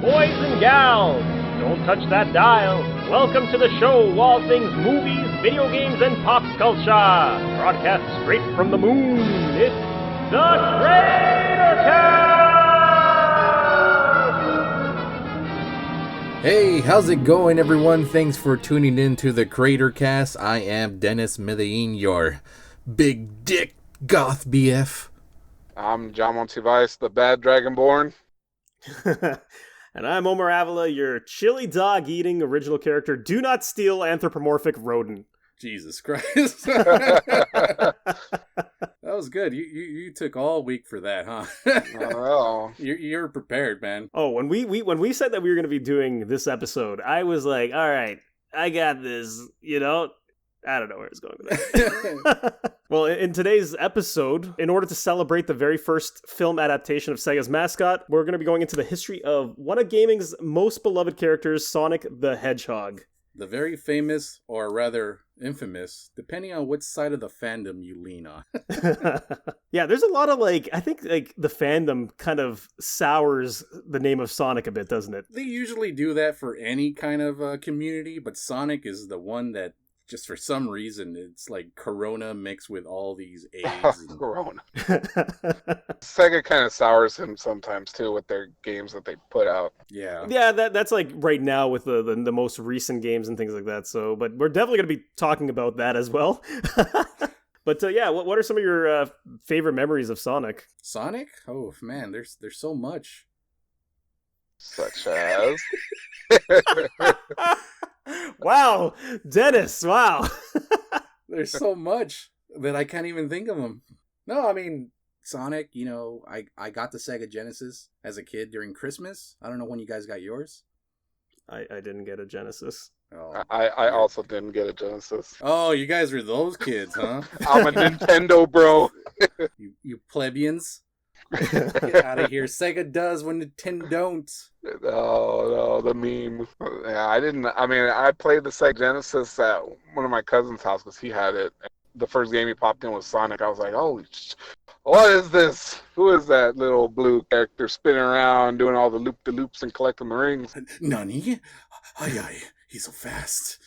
Boys and gals, don't touch that dial. Welcome to the show, all things movies, video games, and pop culture. Broadcast straight from the moon, it's the CraterCast! Hey, how's it going, everyone? Thanks for tuning in to the CraterCast. I am Dennis Medellin, your big dick goth BF. I'm John Montevice, the bad dragonborn. And I'm Omar Avila, your chili dog-eating original character, do not steal anthropomorphic rodent. Jesus Christ. That was good. You took all week for that, huh? Oh. You're prepared, man. Oh, when we said that we were going to be doing this episode, I was like, all right, I got this, you know? I don't know where it's going with that. Well, in today's episode, in order to celebrate the very first film adaptation of Sega's mascot, we're going to be going into the history of one of gaming's most beloved characters, Sonic the Hedgehog. The very famous, or rather infamous, depending on which side of the fandom you lean on. Yeah, there's a lot of, I think, the fandom kind of sours the name of Sonic a bit, doesn't it? They usually do that for any kind of community, but Sonic is the one that, just for some reason, it's like Corona mixed with all these AIDS. Corona. Sega kind of sours him sometimes, too, with their games that they put out. Yeah. Yeah, that's like right now with the most recent games and things like that. So, but we're definitely going to be talking about that as well. But yeah, what are some of your favorite memories of Sonic? Sonic? Oh, man, there's so much. Such as... Wow, Dennis, wow. There's so much that I can't even think of them. No, I mean, Sonic, you know, I got the Sega Genesis as a kid during Christmas. I don't know when you guys got yours. I didn't get a Genesis. Oh. I also didn't get a Genesis. Oh, you guys were those kids, huh? I'm a Nintendo bro. you plebeians. Get out of here. Sega does when Nintendo don't. No, the meme. Yeah, I played the Sega Genesis at one of my cousin's house because he had it. The first game he popped in was Sonic. I was like, holy what is this? Who is that little blue character spinning around, doing all the loop-de-loops and collecting the rings? Nani? Ay, he's so fast.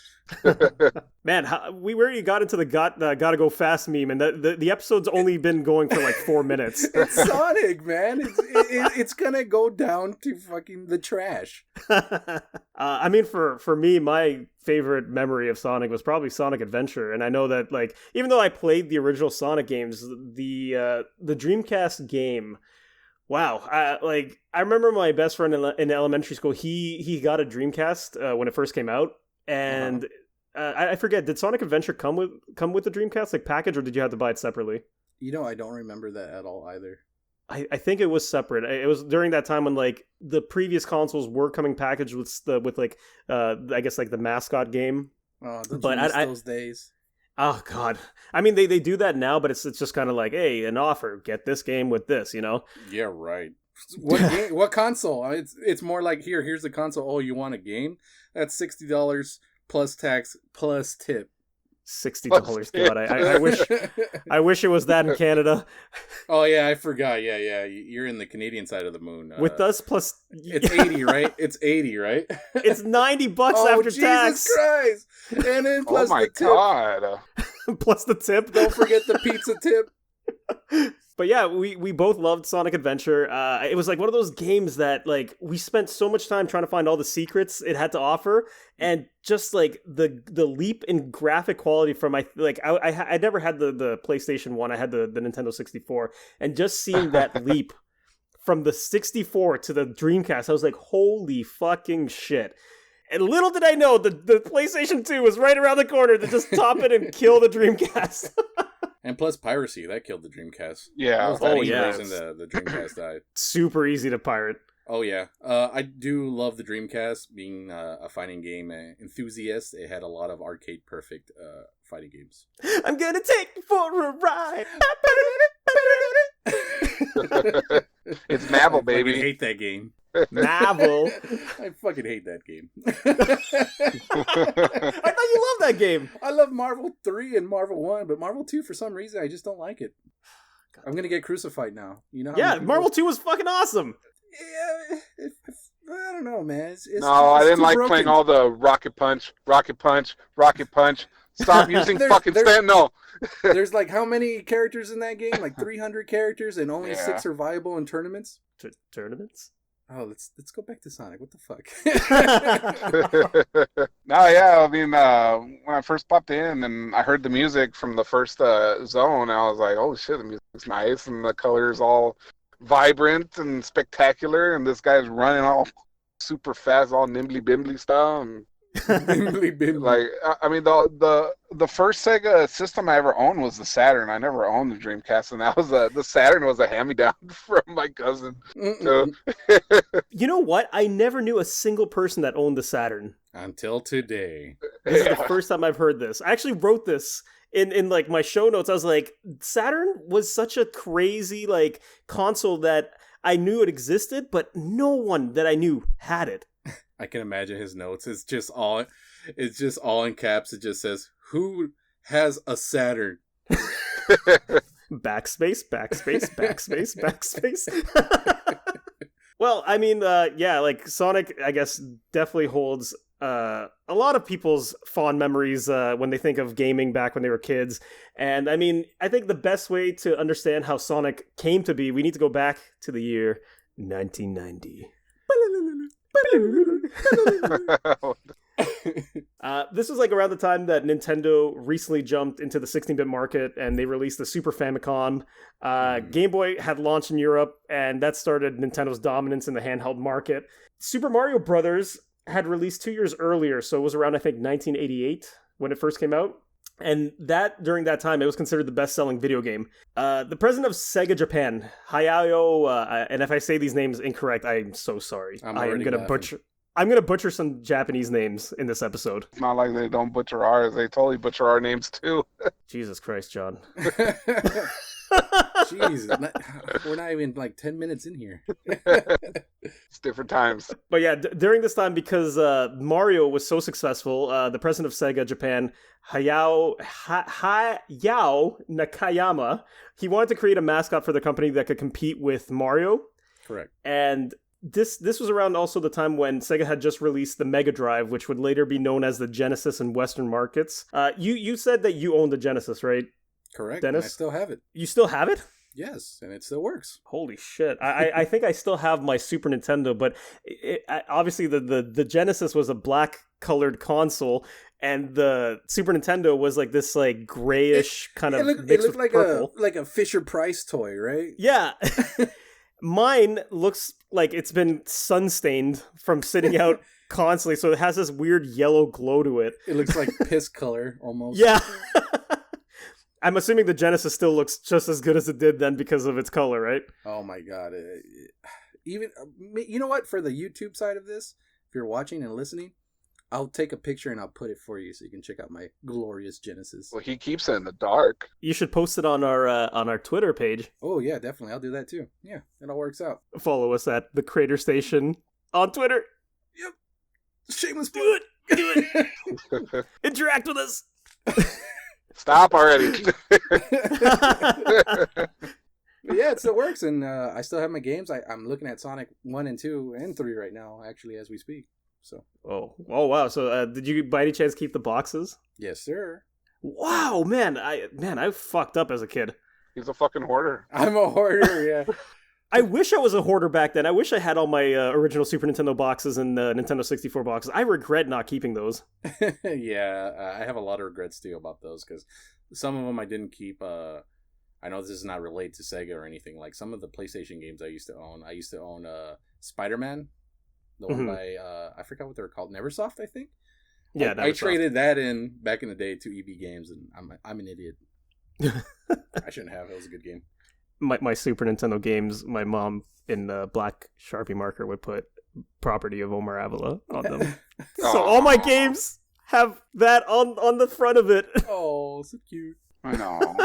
Man, we already got into the gotta go fast meme, and the episode's only been going for like 4 minutes. It's Sonic, man. It's gonna go down to fucking the trash. I mean, for me, my favorite memory of Sonic was probably Sonic Adventure, and I know that even though I played the original Sonic games, the Dreamcast game. Wow, I remember my best friend in elementary school. He got a Dreamcast when it first came out, and I forget. Did Sonic Adventure come with the Dreamcast package, or did you have to buy it separately? You know, I don't remember that at all either. I think it was separate. It was during that time when the previous consoles were coming packaged with I guess the mascot game. Oh, don't you miss those days? Oh God! I mean, they do that now, but it's just kind of like, hey, an offer, get this game with this, you know? Yeah, right. What console? It's more like here's the console. Oh, you want a game? That's $60 plus tax plus tip. $60. God, I wish it was that in Canada. Oh yeah, I forgot. Yeah. You're in the Canadian side of the moon. With us plus, it's 80, right? It's 80, right? It's $90 after Jesus tax. Christ! And then plus oh my the tip. God! Plus the tip. Don't forget the pizza tip. But yeah, we both loved Sonic Adventure. It was one of those games that we spent so much time trying to find all the secrets it had to offer, and just the leap in graphic quality from I never had the PlayStation 1, I had the Nintendo 64, and just seeing that leap from the 64 to the Dreamcast, I was like, holy fucking shit. And little did I know the PlayStation 2 was right around the corner to just top it and kill the Dreamcast. And plus piracy, that killed the Dreamcast. Yeah. That was the reason the Dreamcast died. Super easy to pirate. Oh yeah. I do love the Dreamcast. Being a fighting game enthusiast, it had a lot of arcade perfect fighting games. I'm gonna take you for a ride. It's Marvel, baby. I hate that game. Marvel. I fucking hate that game. I thought you loved that game. I love Marvel 3 and Marvel 1, but Marvel 2, for some reason, I just don't like it. I'm gonna get crucified now. You know? Yeah, Marvel 2 was fucking awesome. Yeah, I don't know, man. No, I didn't too like broken. playing all the rocket punch, rocket punch, rocket punch. Stop using fucking there's- stand. No. There's like how many characters in that game? Like 300 characters, and only Yeah. 6 are viable in tournaments. Tournaments? Oh, let's go back to Sonic. What the fuck? No, yeah. I mean, when I first popped in and I heard the music from the first zone, I was like, "Oh shit, the music's nice and the colors all vibrant and spectacular." And this guy's running all super fast, all nimbly bimbly style. And Bimbly bimbly. like, I mean, the first Sega system I ever owned was the Saturn. I never owned the Dreamcast, and that was the Saturn was a hand-me-down from my cousin. So, You know what? I never knew a single person that owned the Saturn. Until today. This is the first time I've heard this. I actually wrote this in like my show notes. I was like, Saturn was such a crazy like console that I knew it existed, but no one that I knew had it. I can imagine his notes. It's just all in caps. It just says, "Who has a Saturn?" Backspace, backspace, backspace, backspace. Well, I mean, yeah, like Sonic, I guess, definitely holds a lot of people's fond memories when they think of gaming back when they were kids. And I mean, I think the best way to understand how Sonic came to be, we need to go back to the year 1990. This was like around the time that Nintendo recently jumped into the 16-bit market and they released the Super Famicom. Game Boy had launched in Europe, and that started Nintendo's dominance in the handheld market. Super Mario Brothers had released 2 years earlier, so it was around, I think, 1988 when it first came out. And that during that time, it was considered the best-selling video game. The president of Sega Japan, Hayao, and if I say these names incorrect, I'm so sorry. I'm gonna butcher some Japanese names in this episode. it's not like they don't butcher ours. They totally butcher our names too. Jesus Christ, John. Jeez, we're not even like 10 minutes in here. It's different times. But yeah, during this time, because Mario was so successful, the president of Sega Japan, Hayao Nakayama, he wanted to create a mascot for the company that could compete with Mario. Correct. And this was around also the time when Sega had just released the Mega Drive, which would later be known as the Genesis in Western markets. You said that you owned the Genesis, right? Correct. Dennis? And I still have it. You still have it? Yes, and it still works. Holy shit. I think I still have my Super Nintendo, but obviously the Genesis was a black colored console, and the Super Nintendo was like this like grayish kind of It mixed looked with like purple. a Fisher Price toy, right? Yeah. Mine looks like it's been sun stained from sitting out constantly, so it has this weird yellow glow to it. It looks like piss color almost. Yeah. I'm assuming the Genesis still looks just as good as it did then because of its color, right? Oh my god. Even you know what? For the YouTube side of this, if you're watching and listening, I'll take a picture and I'll put it for you so you can check out my glorious Genesis. Well, he keeps it in the dark. You should post it on our Twitter page. Oh yeah, definitely. I'll do that too. Yeah, it all works out. Follow us at the CraterStation on Twitter. Yep. Shameless Do plug. it. Do it. Interact with us. Stop already. But yeah, it still works, and I still have my games. I'm looking at Sonic 1 and 2 and 3 right now, actually, as we speak. So. Oh wow! So did you by any chance keep the boxes? Yes, sir. Wow, man! I fucked up as a kid. He's a fucking hoarder. I'm a hoarder. Yeah. I wish I was a hoarder back then. I wish I had all my original Super Nintendo boxes and Nintendo 64 boxes. I regret not keeping those. Yeah, I have a lot of regrets too about those because some of them I didn't keep. I know this is not related to Sega or anything. Like some of the PlayStation games I used to own Spider-Man, the one by I forgot what they were called, Neversoft, I think. Yeah, I traded that in back in the day to EB Games, and I'm an idiot. I shouldn't have. It was a good game. My Super Nintendo games, my mom in black Sharpie marker would put property of Omar Avila on them. So all my games have that on the front of it. Oh, so cute. I know.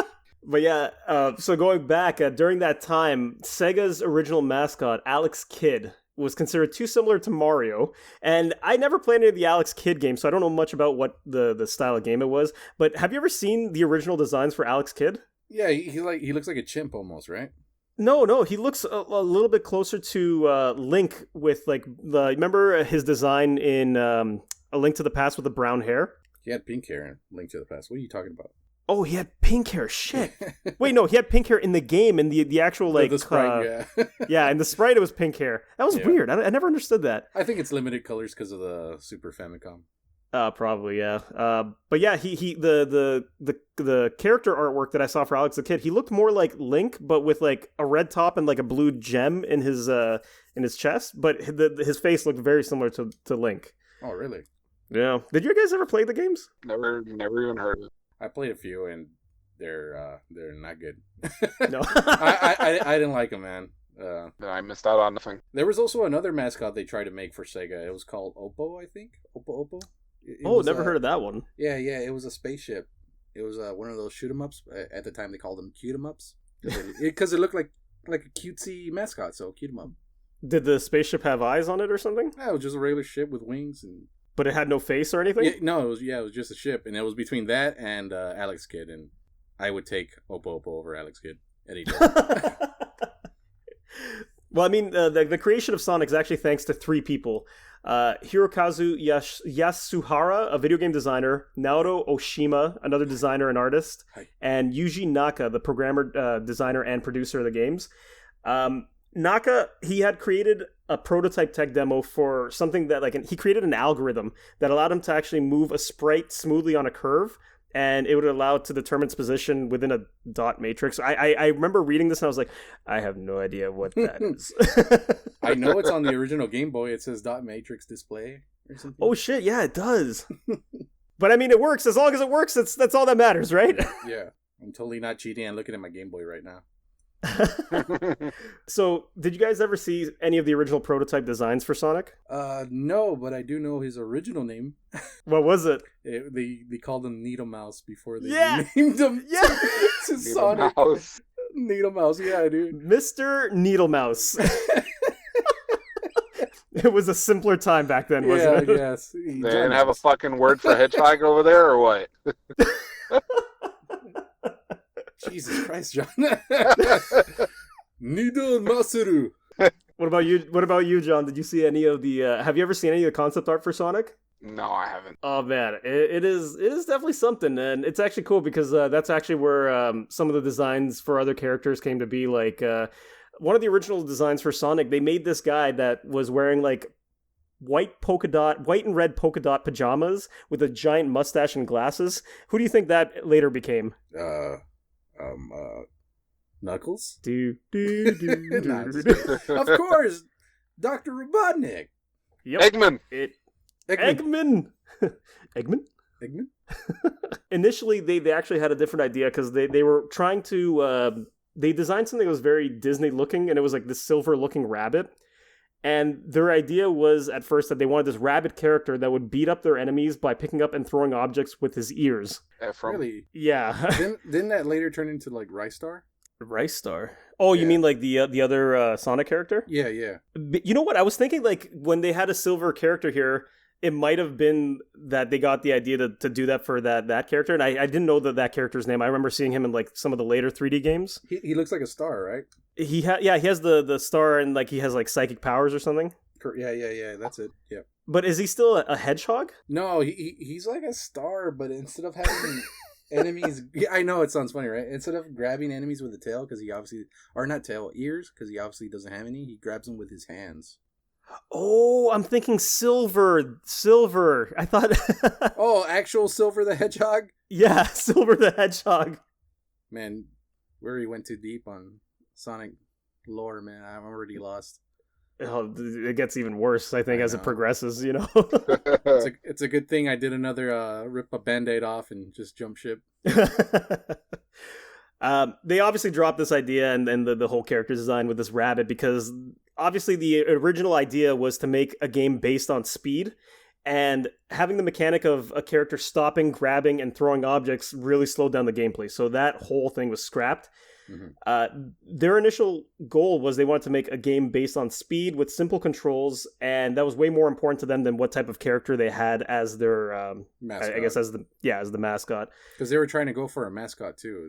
But yeah, so going back, during that time, Sega's original mascot, Alex Kidd, was considered too similar to Mario. And I never played any of the Alex Kidd games, so I don't know much about what the style of game it was. But have you ever seen the original designs for Alex Kidd? Yeah, he looks like a chimp almost, right? No, he looks a little bit closer to Link with like remember his design in A Link to the Past with the brown hair? He had pink hair in Link to the Past. What are you talking about? Oh, he had pink hair. Shit. Wait, no, he had pink hair in the game, in the actual like the sprite, yeah. yeah, in the sprite it was pink hair. That was weird. I never understood that. I think it's limited colors because of the Super Famicom. Probably, yeah. But yeah, the character artwork that I saw for Alex the Kid, he looked more like Link, but with like a red top and like a blue gem in his chest. But his face looked very similar to Link. Oh, really? Yeah. Did you guys ever play the games? Never even heard of it. I played a few and they're not good. No. I didn't like them, man. I missed out on nothing. There was also another mascot they tried to make for Sega. It was called Oppo, I think. Oppo. Never heard of that one. Yeah. It was a spaceship. It was one of those shoot 'em ups. At the time, they called them cute 'em ups because it looked like a cutesy mascot. So cute 'em up. Did the spaceship have eyes on it or something? Yeah, it was just a regular ship with wings and. But it had no face or anything? Yeah, no, it was just a ship, and it was between that and Alex Kidd, and I would take Oppo over Alex Kidd any day. Well, I mean, the creation of Sonic is actually thanks to three people. Hirokazu Yasuhara, a video game designer, Naoto Oshima, another designer and artist, and Yuji Naka, the programmer, designer, and producer of the games. Naka, he had created a prototype tech demo for something that he created an algorithm that allowed him to actually move a sprite smoothly on a curve, and it would allow it to determine its position within a dot matrix. I remember reading this and I was like, I have no idea what that is. I know it's on the original Game Boy. It says dot matrix display or something. Oh shit, yeah, it does. But I mean, it works. As long as it works, that's all that matters, right? Yeah. I'm totally not cheating. I'm looking at my Game Boy right now. So, did you guys ever see any of the original prototype designs for Sonic? No, but I do know his original name. What was it? They called him Needle Mouse before they Yeah! named him to Sonic. Mouse. Needle Mouse, yeah, dude. Mr. Needle Mouse. It was a simpler time back then, wasn't it? Yes. They didn't have a fucking word for hedgehog over there, or what? Jesus Christ, John. Needle Masaru. What about you, John? Did you see any of the have you ever seen any of the concept art for Sonic? No, I haven't. Oh man, it is definitely something, and it's actually cool because that's actually where some of the designs for other characters came to be. Like one of the original designs for Sonic, they made this guy that was wearing like white and red polka dot pajamas with a giant mustache and glasses. Who do you think that later became? Knuckles? Do. Of course, Dr. Robotnik. Yep. Eggman. Eggman. Eggman? Initially, they actually had a different idea because they were trying to... they designed something that was very Disney-looking, and it was like this silver-looking rabbit. And their idea was, at first, that they wanted this rabbit character that would beat up their enemies by picking up and throwing objects with his ears. Really? Yeah. Didn't that later turn into, like, Rice Star? Rice Star? Oh, you mean like the other Sonic character? Yeah. But you know what? I was thinking, like, when they had a silver character here, it might have been that they got the idea to do that for that character, and I didn't know that character's name. I remember seeing him in, like, some of the later 3D games. He looks like a star, right? He has the star, and, like, he has, like, psychic powers or something. Yeah, that's it, yeah. But is he still a hedgehog? No, he's like a star, but instead of having... enemies, yeah, I know it sounds funny, right? Instead of grabbing enemies with a tail, because he obviously, or not tail, ears, because he obviously doesn't have any, he grabs them with his hands. Oh, I'm thinking Silver. I thought. Oh, actual Silver the Hedgehog? Yeah, Silver the Hedgehog. Man, we already went too deep on Sonic lore, man. I'm already lost. Oh, it gets even worse, I think, as it progresses, you know? It's a good thing I did another rip a Band-Aid off and just jump ship. They obviously dropped this idea and the whole character design with this rabbit because obviously the original idea was to make a game based on speed, and having the mechanic of a character stopping, grabbing, and throwing objects really slowed down the gameplay. So that whole thing was scrapped. Their initial goal was they wanted to make a game based on speed with simple controls, and that was way more important to them than what type of character they had as their mascot. I guess as the mascot. Because they were trying to go for a mascot too.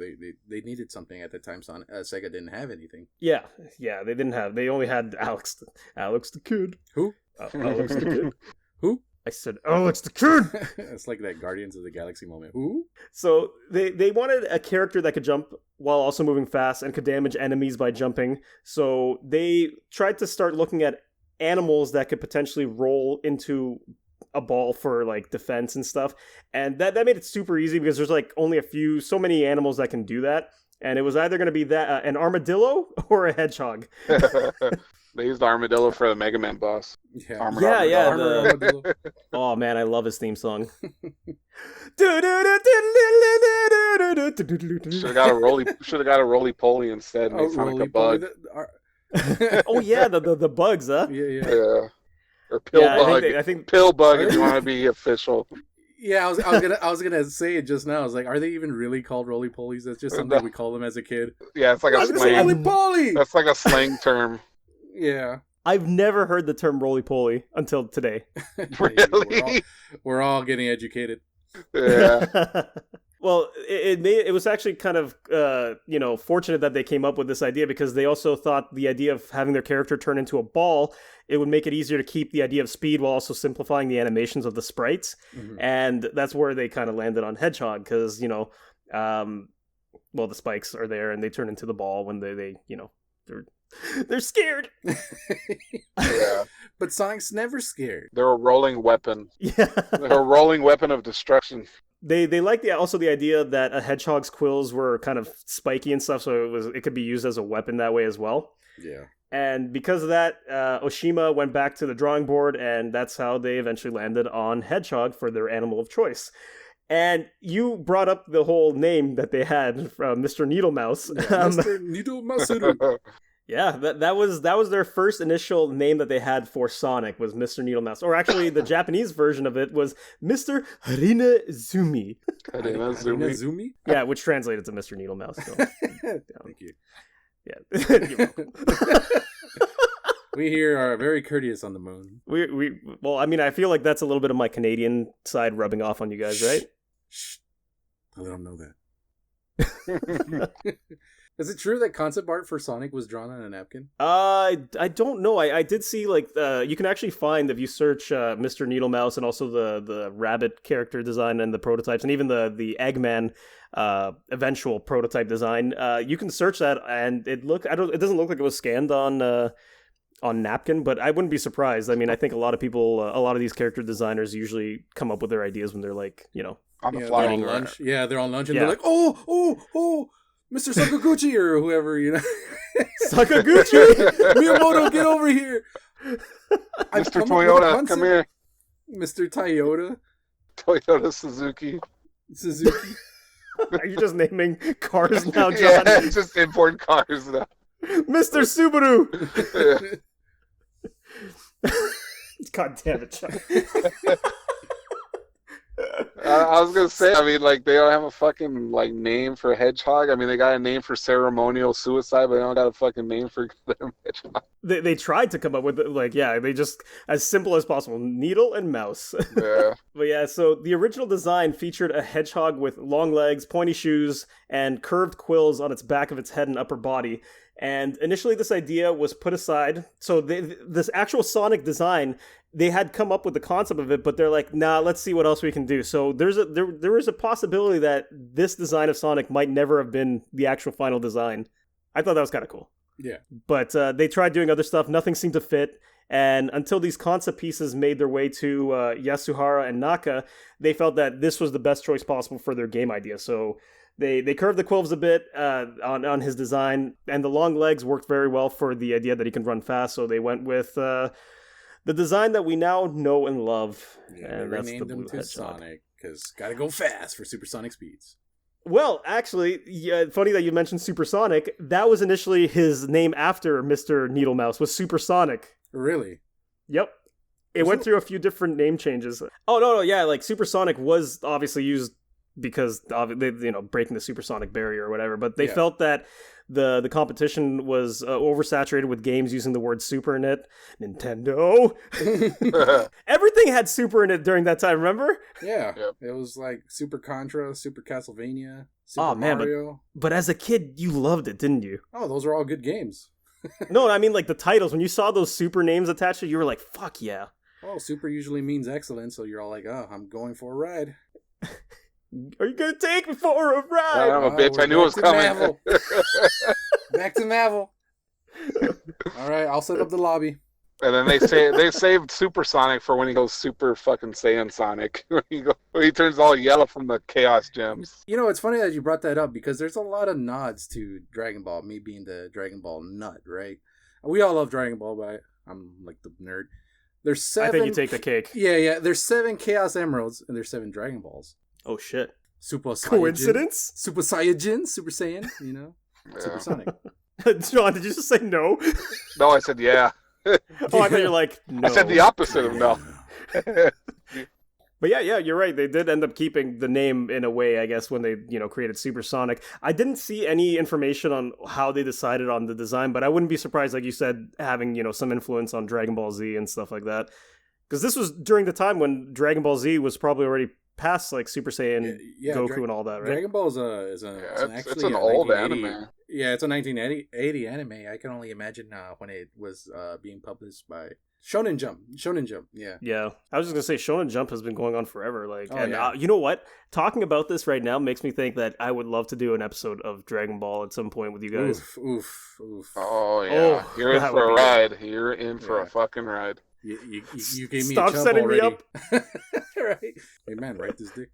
They needed something at the time. Sega didn't have anything. Yeah, they didn't have. They only had Alex the Kid. Who? Alex the Kid. Who? I said, Alex the Kid! It's like that Guardians of the Galaxy moment. Who? So they wanted a character that could jump while also moving fast and could damage enemies by jumping. So they tried to start looking at animals that could potentially roll into a ball for like defense and stuff. And that made it super easy because there's like only so many animals that can do that. And it was either going to be that an armadillo or a hedgehog. They used the armadillo for the Mega Man boss. Yeah, Armadillo. Oh man, I love his theme song. Should have got a roly poly instead. And sound like a bug. Oh yeah, the bugs, huh? Yeah. Or pill bug. I think pill bug if you want to be official. Yeah, I was gonna say it just now. I was like, are they even really called roly polies? That's just something we call them as a kid. Yeah, it's like a slang. Roly poly. That's like a slang term. Yeah. I've never heard the term roly-poly until today. Really? We're all getting educated. Yeah. Well, it was actually kind of fortunate that they came up with this idea because they also thought the idea of having their character turn into a ball, it would make it easier to keep the idea of speed while also simplifying the animations of the sprites. Mm-hmm. And that's where they kind of landed on Hedgehog because, the spikes are there and they turn into the ball when they're scared. Yeah. But Sonic's never scared. They're a rolling weapon. Yeah. They're a rolling weapon of destruction. They liked also the idea that a hedgehog's quills were kind of spiky and stuff, so it could be used as a weapon that way as well. Yeah. And because of that, Oshima went back to the drawing board, and that's how they eventually landed on Hedgehog for their animal of choice. And you brought up the whole name that they had from Mr. Needlemouse. Yeah, Mr. Needlemouse. Yeah, that was their first initial name that they had for Sonic was Mr. Needlemouse. Or actually, the Japanese version of it was Mr. Harinazumi. Harinazumi? Yeah, which translated to Mr. Needlemouse. So, Thank you. Yeah. We here are very courteous on the moon. Well, I mean, I feel like that's a little bit of my Canadian side rubbing off on you guys, right? Shh. I let them know that. Is it true that concept art for Sonic was drawn on a napkin? I don't know. I did see you can actually find if you search Mr. Needlemouse and also the rabbit character design and the prototypes and even the Eggman eventual prototype design. You can search that and it doesn't look like it was scanned on napkin, but I wouldn't be surprised. I mean, I think a lot of these character designers usually come up with their ideas when they're on the fly on lunch. Yeah, they're on lunch and they're like, oh. Mr. Sakaguchi or whoever, Sakaguchi! Miyamoto, get over here! Mr. Toyota, come here. Mr. Toyota? Toyota Suzuki. Are you just naming cars now, John? Yeah, just import cars now. Mr. Subaru! God damn it, John. I was gonna say, I mean, they don't have a fucking name for Hedgehog. I mean, they got a name for ceremonial suicide, but they don't got a fucking name for them Hedgehog. They tried to come up with they just as simple as possible, needle and mouse. Yeah. But yeah, so the original design featured a hedgehog with long legs, pointy shoes, and curved quills on its back of its head and upper body. And initially, this idea was put aside. So this actual Sonic design, they had come up with the concept of it, but they're like, nah, let's see what else we can do. So there is a possibility that this design of Sonic might never have been the actual final design. I thought that was kind of cool. Yeah. But they tried doing other stuff. Nothing seemed to fit. And until these concept pieces made their way to Yasuhara and Naka, they felt that this was the best choice possible for their game idea. So They curved the quills a bit on his design, and the long legs worked very well for the idea that he can run fast, so they went with the design that we now know and love. Yeah, and they that's the renamed him Blue to Hedgehog. Sonic, because gotta go fast for supersonic speeds. Well, actually, yeah, funny that you mentioned Supersonic. That was initially his name after Mr. Needlemouse, was Supersonic. Really? Yep. It went through a few different name changes. Oh, no, yeah, Supersonic was obviously used because obviously, breaking the supersonic barrier or whatever. But they felt that the competition was oversaturated with games using the word super in it. Nintendo. Everything had super in it during that time, remember? Yeah. Yep. It was like Super Contra, Super Castlevania, Super Mario. But as a kid, you loved it, didn't you? Oh, those are all good games. No, I mean like the titles. When you saw those super names attached to it, you were like, fuck yeah. Oh, super usually means excellent, so you're all like, oh, I'm going for a ride. Are you going to take me for a ride? I'm a bitch. I knew it was coming. Back to Mavel. All right, I'll set up the lobby. And then they saved Supersonic for when he goes Super fucking Saiyan Sonic. when he turns all yellow from the Chaos Gems. It's funny that you brought that up because there's a lot of nods to Dragon Ball, me being the Dragon Ball nut, right? We all love Dragon Ball, but I'm like the nerd. There's 7... I think you take the cake. Yeah. There's 7 Chaos Emeralds and there's 7 Dragon Balls. Oh, shit. Super Saiyajin. Coincidence? Super Saiyajin, Super Saiyan, Supersonic. John, did you just say no? No, I said yeah. Oh, I thought you were like, no. I said the opposite of no. But yeah, you're right. They did end up keeping the name in a way, I guess, when they, created Supersonic. I didn't see any information on how they decided on the design, but I wouldn't be surprised, like you said, having, some influence on Dragon Ball Z and stuff like that. Because this was during the time when Dragon Ball Z was probably already past, like, Super Saiyan, Goku and all that, right? Dragon Ball is it's an old anime. Yeah, it's a 1980 anime. I can only imagine when it was being published by Shonen Jump, yeah. Yeah, I was just going to say, Shonen Jump has been going on forever. Yeah. You know what? Talking about this right now makes me think that I would love to do an episode of Dragon Ball at some point with you guys. Oof. Oh, yeah. You're in for a ride. You're in for a fucking ride. You gave me Stop a chub setting already. me up. Right. Hey, man, write this dick.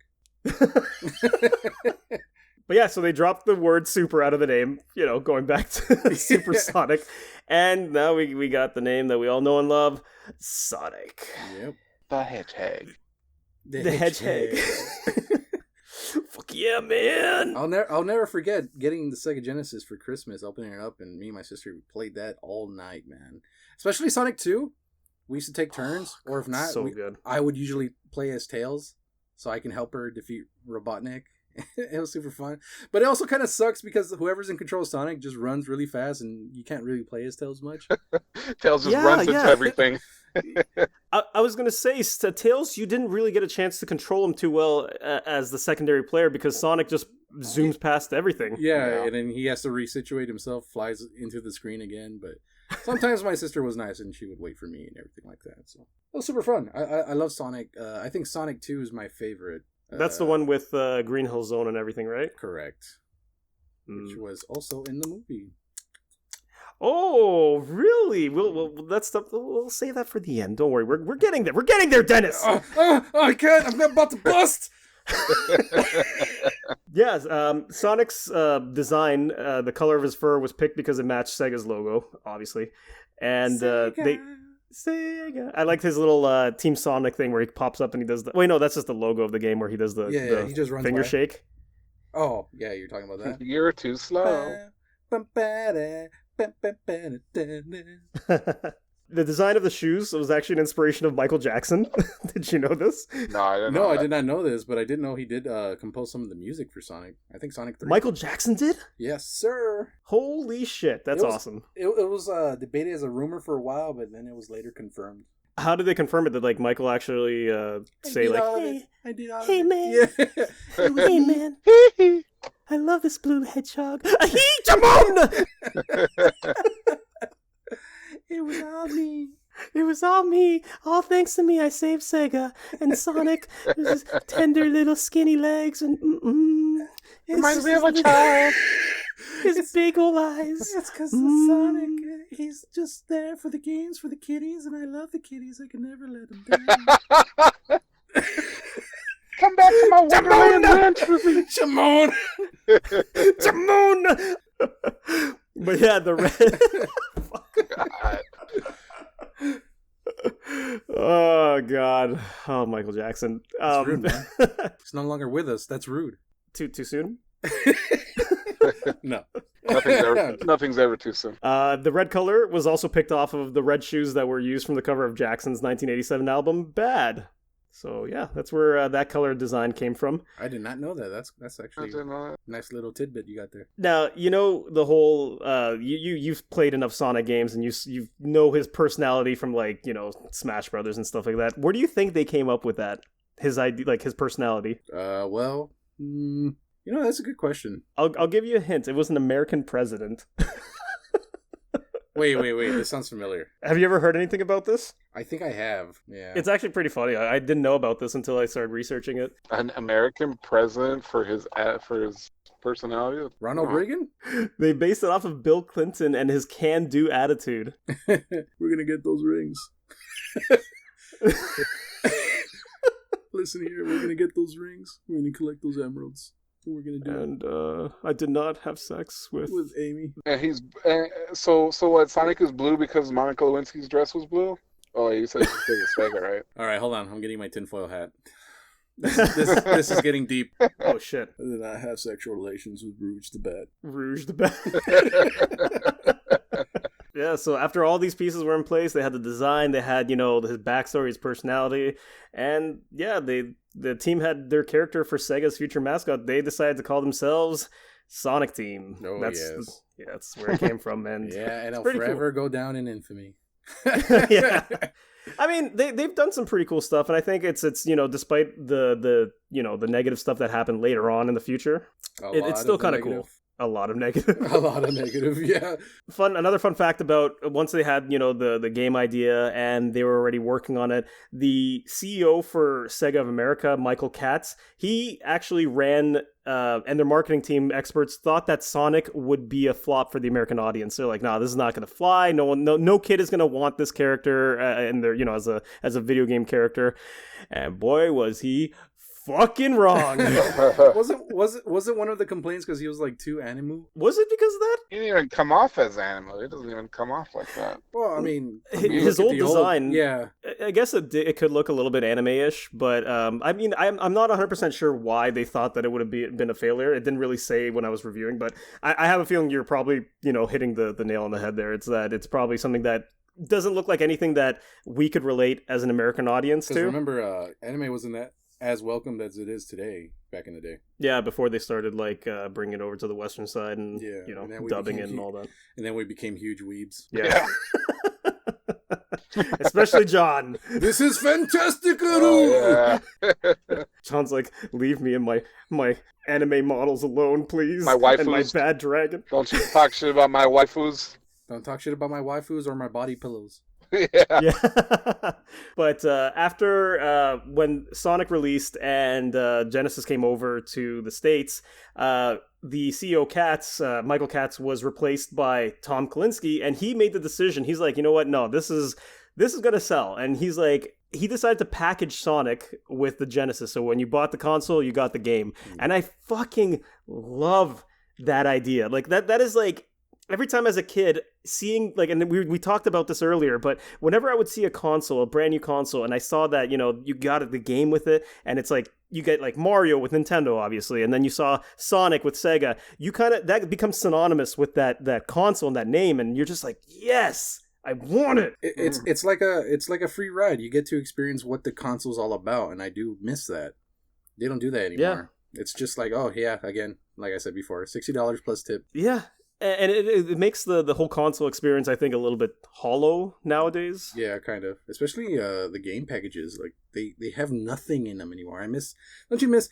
But yeah, so they dropped the word super out of the name, going back to Supersonic. And now we got the name that we all know and love, Sonic. Yep. The Hedgehog. The Hedgehog. Fuck yeah, man. I'll never forget getting the Sega Genesis for Christmas, opening it up, and me and my sister played that all night, man. Especially Sonic 2. We used to take turns, or if not, good. I would usually play as Tails, so I can help her defeat Robotnik. It was super fun. But it also kind of sucks because whoever's in control of Sonic just runs really fast and you can't really play as Tails much. Tails just runs into everything. I was going to say, Tails, you didn't really get a chance to control him too well as the secondary player because Sonic just zooms past everything. Yeah, and then he has to resituate himself, flies into the screen again. But sometimes my sister was nice and she would wait for me and everything like that. So it was super fun. I love Sonic. I think Sonic 2 is my favorite. That's the one with Green Hill Zone and everything, right? Correct. Which was also in the movie. Oh, really? We'll save that for the end. Don't worry. We're getting there. We're getting there, Dennis. I can't. I'm about to bust. Yes, Sonic's design, the color of his fur was picked because it matched Sega's logo, obviously. And Sega. I liked his little Team Sonic thing where he pops up and he does the... Wait, no, that's just the logo of the game where he does the he just runs finger by. shake. Oh, yeah, you're talking about that. You're too slow. The design of the shoes was actually an inspiration of Michael Jackson. Did you know this? No, I didn't know I did not know this, but I did know he did compose some of the music for Sonic. I think Sonic 3. Michael Jackson did? Yes, sir. Holy shit, that's awesome. It was debated as a rumor for a while, but then it was later confirmed. How did they confirm it? Did Michael actually say hey, I did all hey man, yeah. Hey man, I love this blue hedgehog. Jamon! It was all me. It was all me. All thanks to me, I saved Sega. And Sonic with his tender little skinny legs and reminds me of a child. His big old eyes. It's because Sonic, he's just there for the games, for the kitties, and I love the kitties. I can never let them down. Come back to my Wonderland Ranch with me. Jamon! Jamon! But yeah, the red... Oh God! Oh, Michael Jackson. That's rude, man. He's no longer with us. That's rude. Too soon? No. Nothing's ever too soon. The red color was also picked off of the red shoes that were used from the cover of Jackson's 1987 album Bad. So yeah, that's where that color design came from. I did not know that. That's actually a nice little tidbit you got there. Now, you know the whole you've played enough Sonic games and you know his personality from like, you know, Smash Brothers and stuff like that. Where do you think they came up with that? His idea, like his personality? Well, you know, that's a good question. I'll give you a hint. It was an American president. Wait. This sounds familiar. Have you ever heard anything about this? I think I have. Yeah. It's actually pretty funny. I didn't know about this until I started researching it. An American president for his personality. Ronald Reagan? They based it off of Bill Clinton and his can-do attitude. We're gonna get those rings. Listen here, we're gonna get those rings. We're gonna collect those emeralds. We're gonna do and I did not have sex with Amy. And he's so what? Sonic is blue because Monica Lewinsky's dress was blue. Oh, you said it's Sega, right? All right, hold on. I'm getting my tinfoil hat. This is getting deep. Oh shit! I did not have sexual relations with Rouge the Bat. Rouge the Bat. Yeah, so after all these pieces were in place, they had the design, they had, you know, his backstory, his personality, and yeah, the team had their character for Sega's future mascot. They decided to call themselves Sonic Team. Oh, That's where it came from, and yeah, and it'll forever go down in infamy. Yeah. I mean, they've done some pretty cool stuff, and I think it's you know, despite the you know, the negative stuff that happened later on in the future, it's still kind of cool. A lot of negative. A lot of negative, yeah. Another fun fact about once they had, you know, the game idea and they were already working on it, the CEO for Sega of America, Michael Katz, he actually ran and their marketing team experts thought that Sonic would be a flop for the American audience. They're like, nah, this is not going to fly. No kid is going to want this character and they're, you know, as a video game character. And boy, was he fucking wrong. Was it one of the complaints because he was like too animu? Was it because of that? He didn't even come off as animal. It doesn't even come off like that. Well, I mean, his old design. Yeah, I guess it could look a little bit anime-ish, but I mean, I'm not 100% sure why they thought that it would have been a failure. It didn't really say when I was reviewing, but I have a feeling you're probably, you know, hitting the nail on the head there. It's that it's probably something that doesn't look like anything that we could relate as an American audience to. Remember, anime wasn't that as welcomed as it is today back in the day. Yeah, before they started like bringing it over to the Western side and you know, dubbing it and all that. And then we became huge weebs. Yeah. Especially John. This is fantastic. Oh, yeah. John's like, leave me and my anime models alone, please. My waifus. And my bad dragon. Don't you talk shit about my waifus. Don't talk shit about my waifus or my body pillows. Yeah. But after when Sonic released and Genesis came over to the States, the CEO Katz, Michael Katz, was replaced by Tom Kalinske, and he made the decision. He's like, you know what? No, this is gonna sell. And he's like, he decided to package Sonic with the Genesis. So when you bought the console, you got the game. And I fucking love that idea. Like that is like, every time as a kid, seeing, like, and we talked about this earlier, but whenever I would see a console, a brand new console, and I saw that, you know, you got the game with it, and it's like, you get like Mario with Nintendo, obviously, and then you saw Sonic with Sega, you kind of, that becomes synonymous with that console and that name, and you're just like, yes, I want it. It's like a free ride. You get to experience what the console's all about, and I do miss that. They don't do that anymore. Yeah. It's just like, oh yeah, again, like I said before, $60 plus tip. Yeah. And it makes the whole console experience, I think, a little bit hollow nowadays. Yeah, kind of. Especially the game packages. Like, they have nothing in them anymore. Don't you miss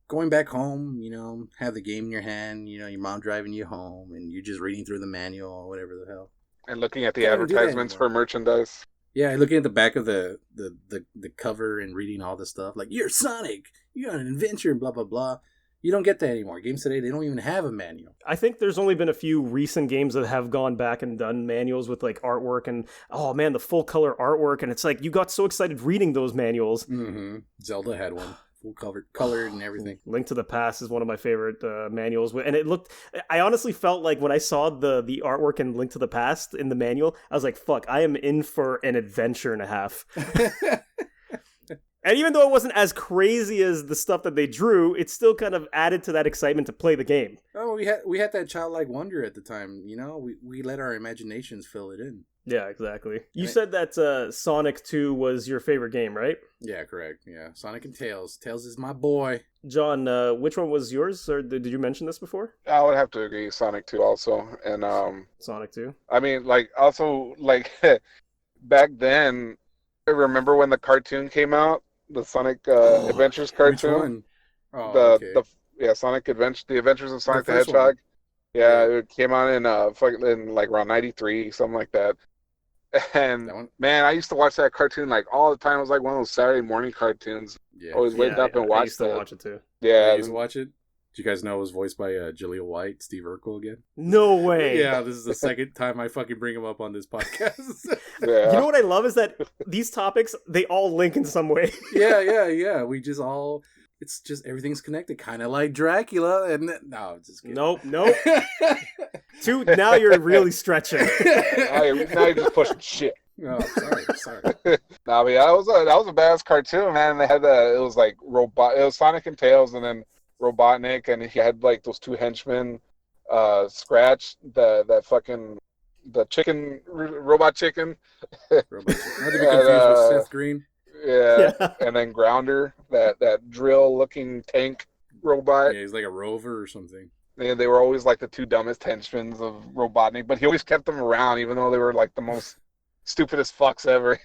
going back home, you know, have the game in your hand, you know, your mom driving you home, and you're just reading through the manual or whatever the hell. And looking at the advertisements for merchandise. Yeah, looking at the back of the cover and reading all the stuff. Like, you're Sonic! You're on an adventure and blah, blah, blah. You don't get that anymore. Games today, they don't even have a manual. I think there's only been a few recent games that have gone back and done manuals with like artwork and, oh man, the full color artwork. And it's like, you got so excited reading those manuals. Mm-hmm. Zelda had one. Full colored and everything. Link to the Past is one of my favorite manuals. And it looked, I honestly felt like when I saw the artwork in Link to the Past in the manual, I was like, fuck, I am in for an adventure and a half. And even though it wasn't as crazy as the stuff that they drew, it still kind of added to that excitement to play the game. Oh, we had that childlike wonder at the time, you know? We let our imaginations fill it in. Yeah, exactly. You And said that Sonic 2 was your favorite game, right? Yeah, correct. Yeah, Sonic and Tails. Tails is my boy. John, which one was yours, or did you mention this before? I would have to agree, Sonic 2 also. And Sonic 2. I mean, like, also, like, back then, I remember when the cartoon came out, the Sonic Adventures Which cartoon. one? Oh, okay. Sonic Adventure, the Adventures of Sonic the first one. Hedgehog. Yeah, Yeah. it came out in like around '93, something like that. And That one? man, I used to watch that cartoon like all the time. It was like one of those Saturday morning cartoons. Yeah. Always wake up and I watch used to that. watch it too. Yeah, Yeah, you used to watch it? Did you guys know it was voiced by Jaleel White, Steve Urkel again? No way. Yeah, this is the second time I fucking bring him up on this podcast. yeah. You know what I love is that these topics, they all link in some way. yeah. We just all... It's just everything's connected, kind of like Dracula. And no, just kidding. Nope. Now you're really stretching. Now you're just pushing shit. Oh, sorry. Nah, but yeah, that was a badass cartoon, man. They had it was like robot. It was Sonic and Tails, and then Robotnik, and he had like those two henchmen, Scratch, the chicken, robot chicken. Not to be confused with Seth Green. Yeah, and then Grounder, that drill-looking tank robot. Yeah, he's like a rover or something. They were always like the two dumbest henchmen of Robotnik, but he always kept them around, even though they were like the most stupidest fucks ever.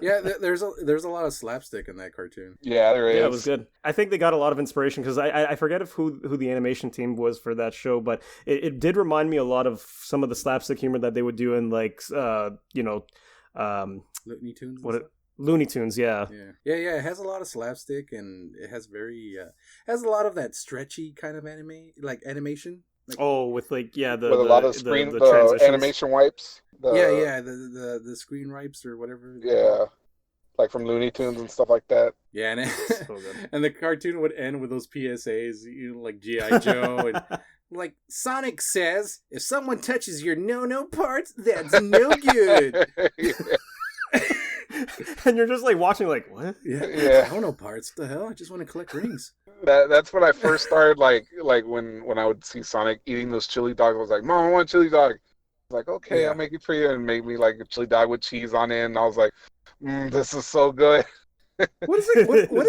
Yeah, there's a lot of slapstick in that cartoon. Yeah, there is. Yeah, it was good. I think they got a lot of inspiration because I forget who the animation team was for that show, but it did remind me a lot of some of the slapstick humor that they would do in like Looney Tunes. Looney Tunes, yeah. Yeah. It has a lot of slapstick, and it has has a lot of that stretchy kind of animation. Like, with like with a lot of the animation wipes. The screen wipes or whatever. Yeah, like from Looney Tunes and stuff like that. Yeah, and So good. and the cartoon would end with those PSAs, like G.I. Joe and. Like, Sonic says, if someone touches your no parts, that's no good. And you're just like watching like, what? Yeah. I don't know parts. What the hell? I just want to collect rings. That's when I first started, like when I would see Sonic eating those chili dogs, I was like, Mom, I want a chili dog. I was like, okay, Yeah. I'll make it for you, and make me like a chili dog with cheese on it, and I was like, this is so good. What is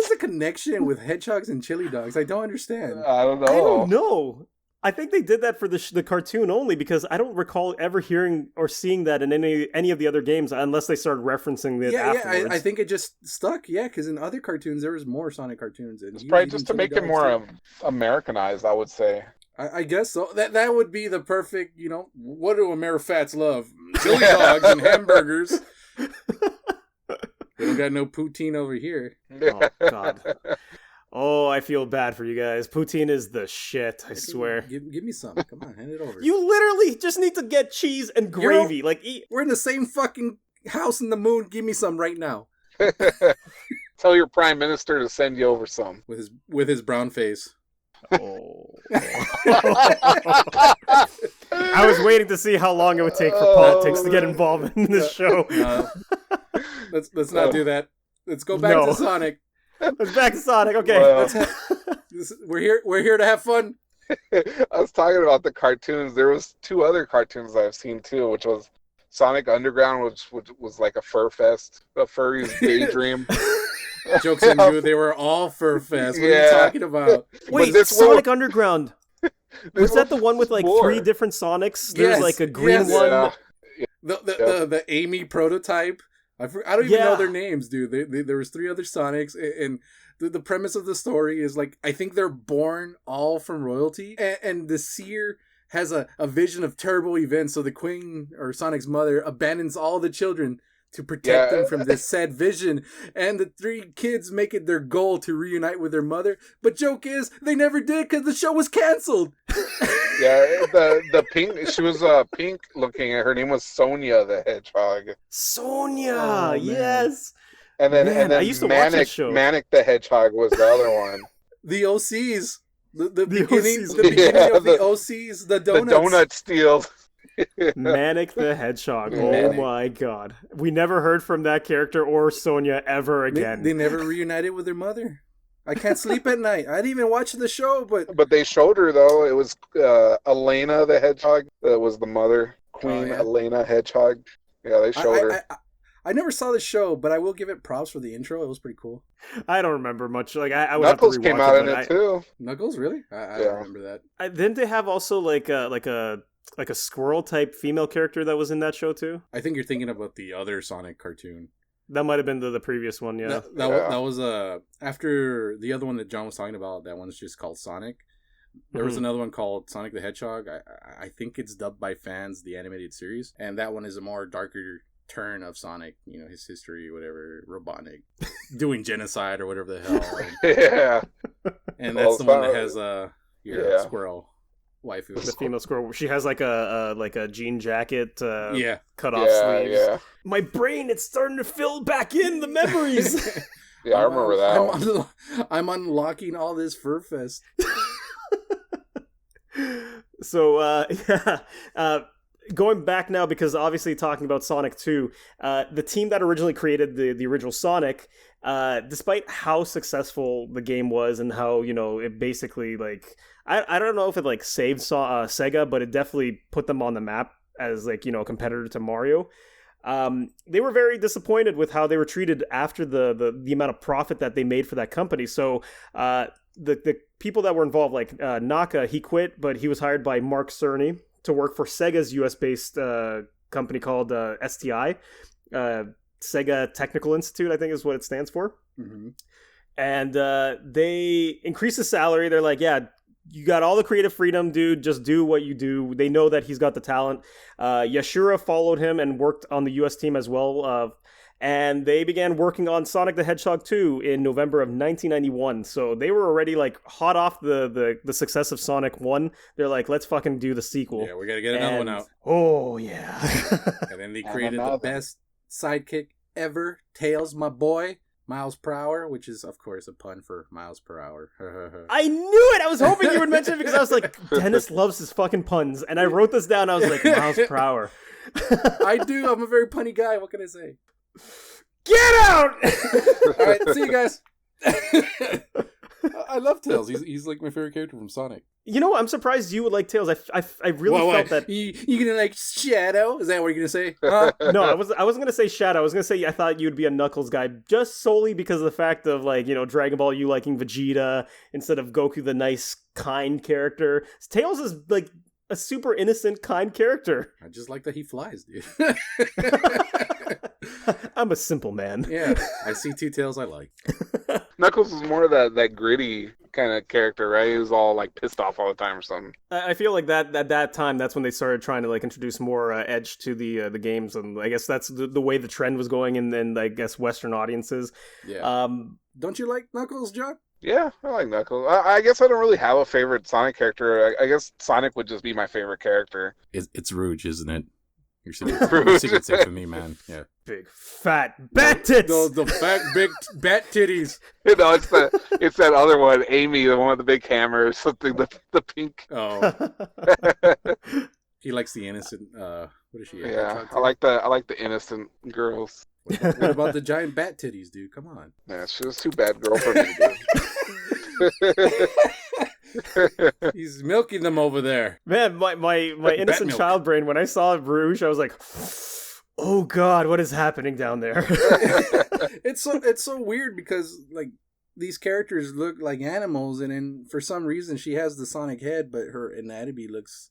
the connection with hedgehogs and chili dogs? I don't understand. I don't know. I don't know. I think they did that for the cartoon only because I don't recall ever hearing or seeing that in any of the other games unless they started referencing it afterwards. I think it just stuck. Yeah, because in other cartoons there was more Sonic cartoons. And it's probably just to make it more Americanized, I would say. I guess so. That would be the perfect. What do Amerifats love? Chili dogs and hamburgers. We don't got no poutine over here. Oh God. Oh, I feel bad for you guys. Poutine is the shit, I swear. Give me some. Come on, hand it over. You literally just need to get cheese and gravy. We're in the same fucking house in the moon. Give me some right now. Tell your prime minister to send you over some. With his brown face. Oh. I was waiting to see how long it would take for politics to get involved in this show. Let's not do that. Let's go back to Sonic. Let's back to Sonic. Okay. Well, we're here to have fun. I was talking about the cartoons. There was two other cartoons I've seen too, which was Sonic Underground, which was like a fur fest, a furry's daydream. Jokes on you, they were all fur fest. What are you talking about? Wait, Sonic Underground. Was that the one with like 3 different Sonics? There's like a green one. Yeah. The Amy prototype. I don't even know their names, dude. There was 3 other Sonics, and the premise of the story is like I think they're born all from royalty, and the seer has a vision of terrible events, so the queen or Sonic's mother abandons all the children to protect them from this sad vision, and the 3 kids make it their goal to reunite with their mother. But joke is they never did because the show was canceled. Yeah, the pink. She was pink looking. Her name was Sonia the Hedgehog. Sonia, yes. And then I used to watch that show. Manic the Hedgehog was the other one. The OCs, the beginning OCs. of the OCs, the donuts. The donut steal. Manic the Hedgehog. Oh my God, we never heard from that character or Sonia ever again. They never reunited with their mother. I can't sleep at night. I didn't even watch the show, but they showed her though. It was Elena the Hedgehog that was the mother, Queen Elena Hedgehog. Yeah, they showed her. I never saw the show, but I will give it props for the intro. It was pretty cool. I don't remember much. Like I would Knuckles have to rewatch came out it, in it too. Knuckles, really? I don't remember that. Didn't they have also like a squirrel type female character that was in that show too? I think you're thinking about the other Sonic cartoon. That might have been the previous one. Yeah, that was after the other one that John was talking about. That one's just called Sonic. There was another one called Sonic the Hedgehog. I think it's dubbed by fans the animated series, and that one is a more darker turn of Sonic, his history, whatever, Robotnik doing genocide or whatever the hell. And that's the one that has your squirrel waifu, the female squirrel. She has like a jean jacket, cut off sleeves. Yeah. My brain, it's starting to fill back in the memories. Yeah, I remember that one. I'm unlocking all this Fur Fest. So going back now, because obviously talking about Sonic 2, the team that originally created the original Sonic, despite how successful the game was and how, it basically, like, I don't know if it, like, saved Sega, but it definitely put them on the map as, like, a competitor to Mario. They were very disappointed with how they were treated after the amount of profit that they made for that company. So, the people that were involved, like Naka, he quit, but he was hired by Mark Cerny to work for Sega's US-based company called STI, Sega Technical Institute, I think is what it stands for. Mm-hmm. And they increased his salary. They're like, yeah, you got all the creative freedom, dude. Just do what you do. They know that he's got the talent. Yashura followed him and worked on the US team as well. And they began working on Sonic the Hedgehog 2 in November of 1991. So they were already like hot off the success of Sonic 1. They're like, let's fucking do the sequel. Yeah, we gotta get another one out. Oh, yeah. And then they created the best sidekick ever, Tails, my boy, Miles per Hour, which is, of course, a pun for Miles per Hour. I knew it! I was hoping you would mention it because I was like, Dennis loves his fucking puns. And I wrote this down. I was like, Miles per Hour. I do. I'm a very punny guy. What can I say? Get out! All right, see you guys. I love Tails. He's like my favorite character from Sonic. I'm surprised you would like Tails. I really felt that you gonna like Shadow? Is that what you're gonna say? No, I wasn't gonna say Shadow. I was gonna say I thought you'd be a Knuckles guy just solely because of the fact of like Dragon Ball. You liking Vegeta instead of Goku, the nice kind character. Tails is like a super innocent, kind character. I just like that he flies, dude. I'm a simple man. Yeah, I see two tails I like. Knuckles is more of that gritty kind of character, right? He was all like pissed off all the time or something. I feel like that at that time, that's when they started trying to like introduce more edge to the games, and I guess that's the way the trend was going in I guess Western audiences. Yeah. Don't you like Knuckles, John? Yeah, I like Knuckles. I guess I don't really have a favorite Sonic character. I guess Sonic would just be my favorite character. It's Rouge, isn't it? You're secret safe for me, man. Yeah. Big fat bat tits. The fat big bat titties. No, it's that other one, Amy, the one with the big hammer, or something. The pink. Oh. He likes the innocent. What is she? Yeah, I like the innocent girls. What about the giant bat titties, dude? Come on. Yeah, she was too bad girl for me, dude. He's milking them over there. Man, my innocent child brain, when I saw Rouge, I was like, oh god, what is happening down there? It's so weird because like these characters look like animals, and then for some reason she has the Sonic head, but her anatomy looks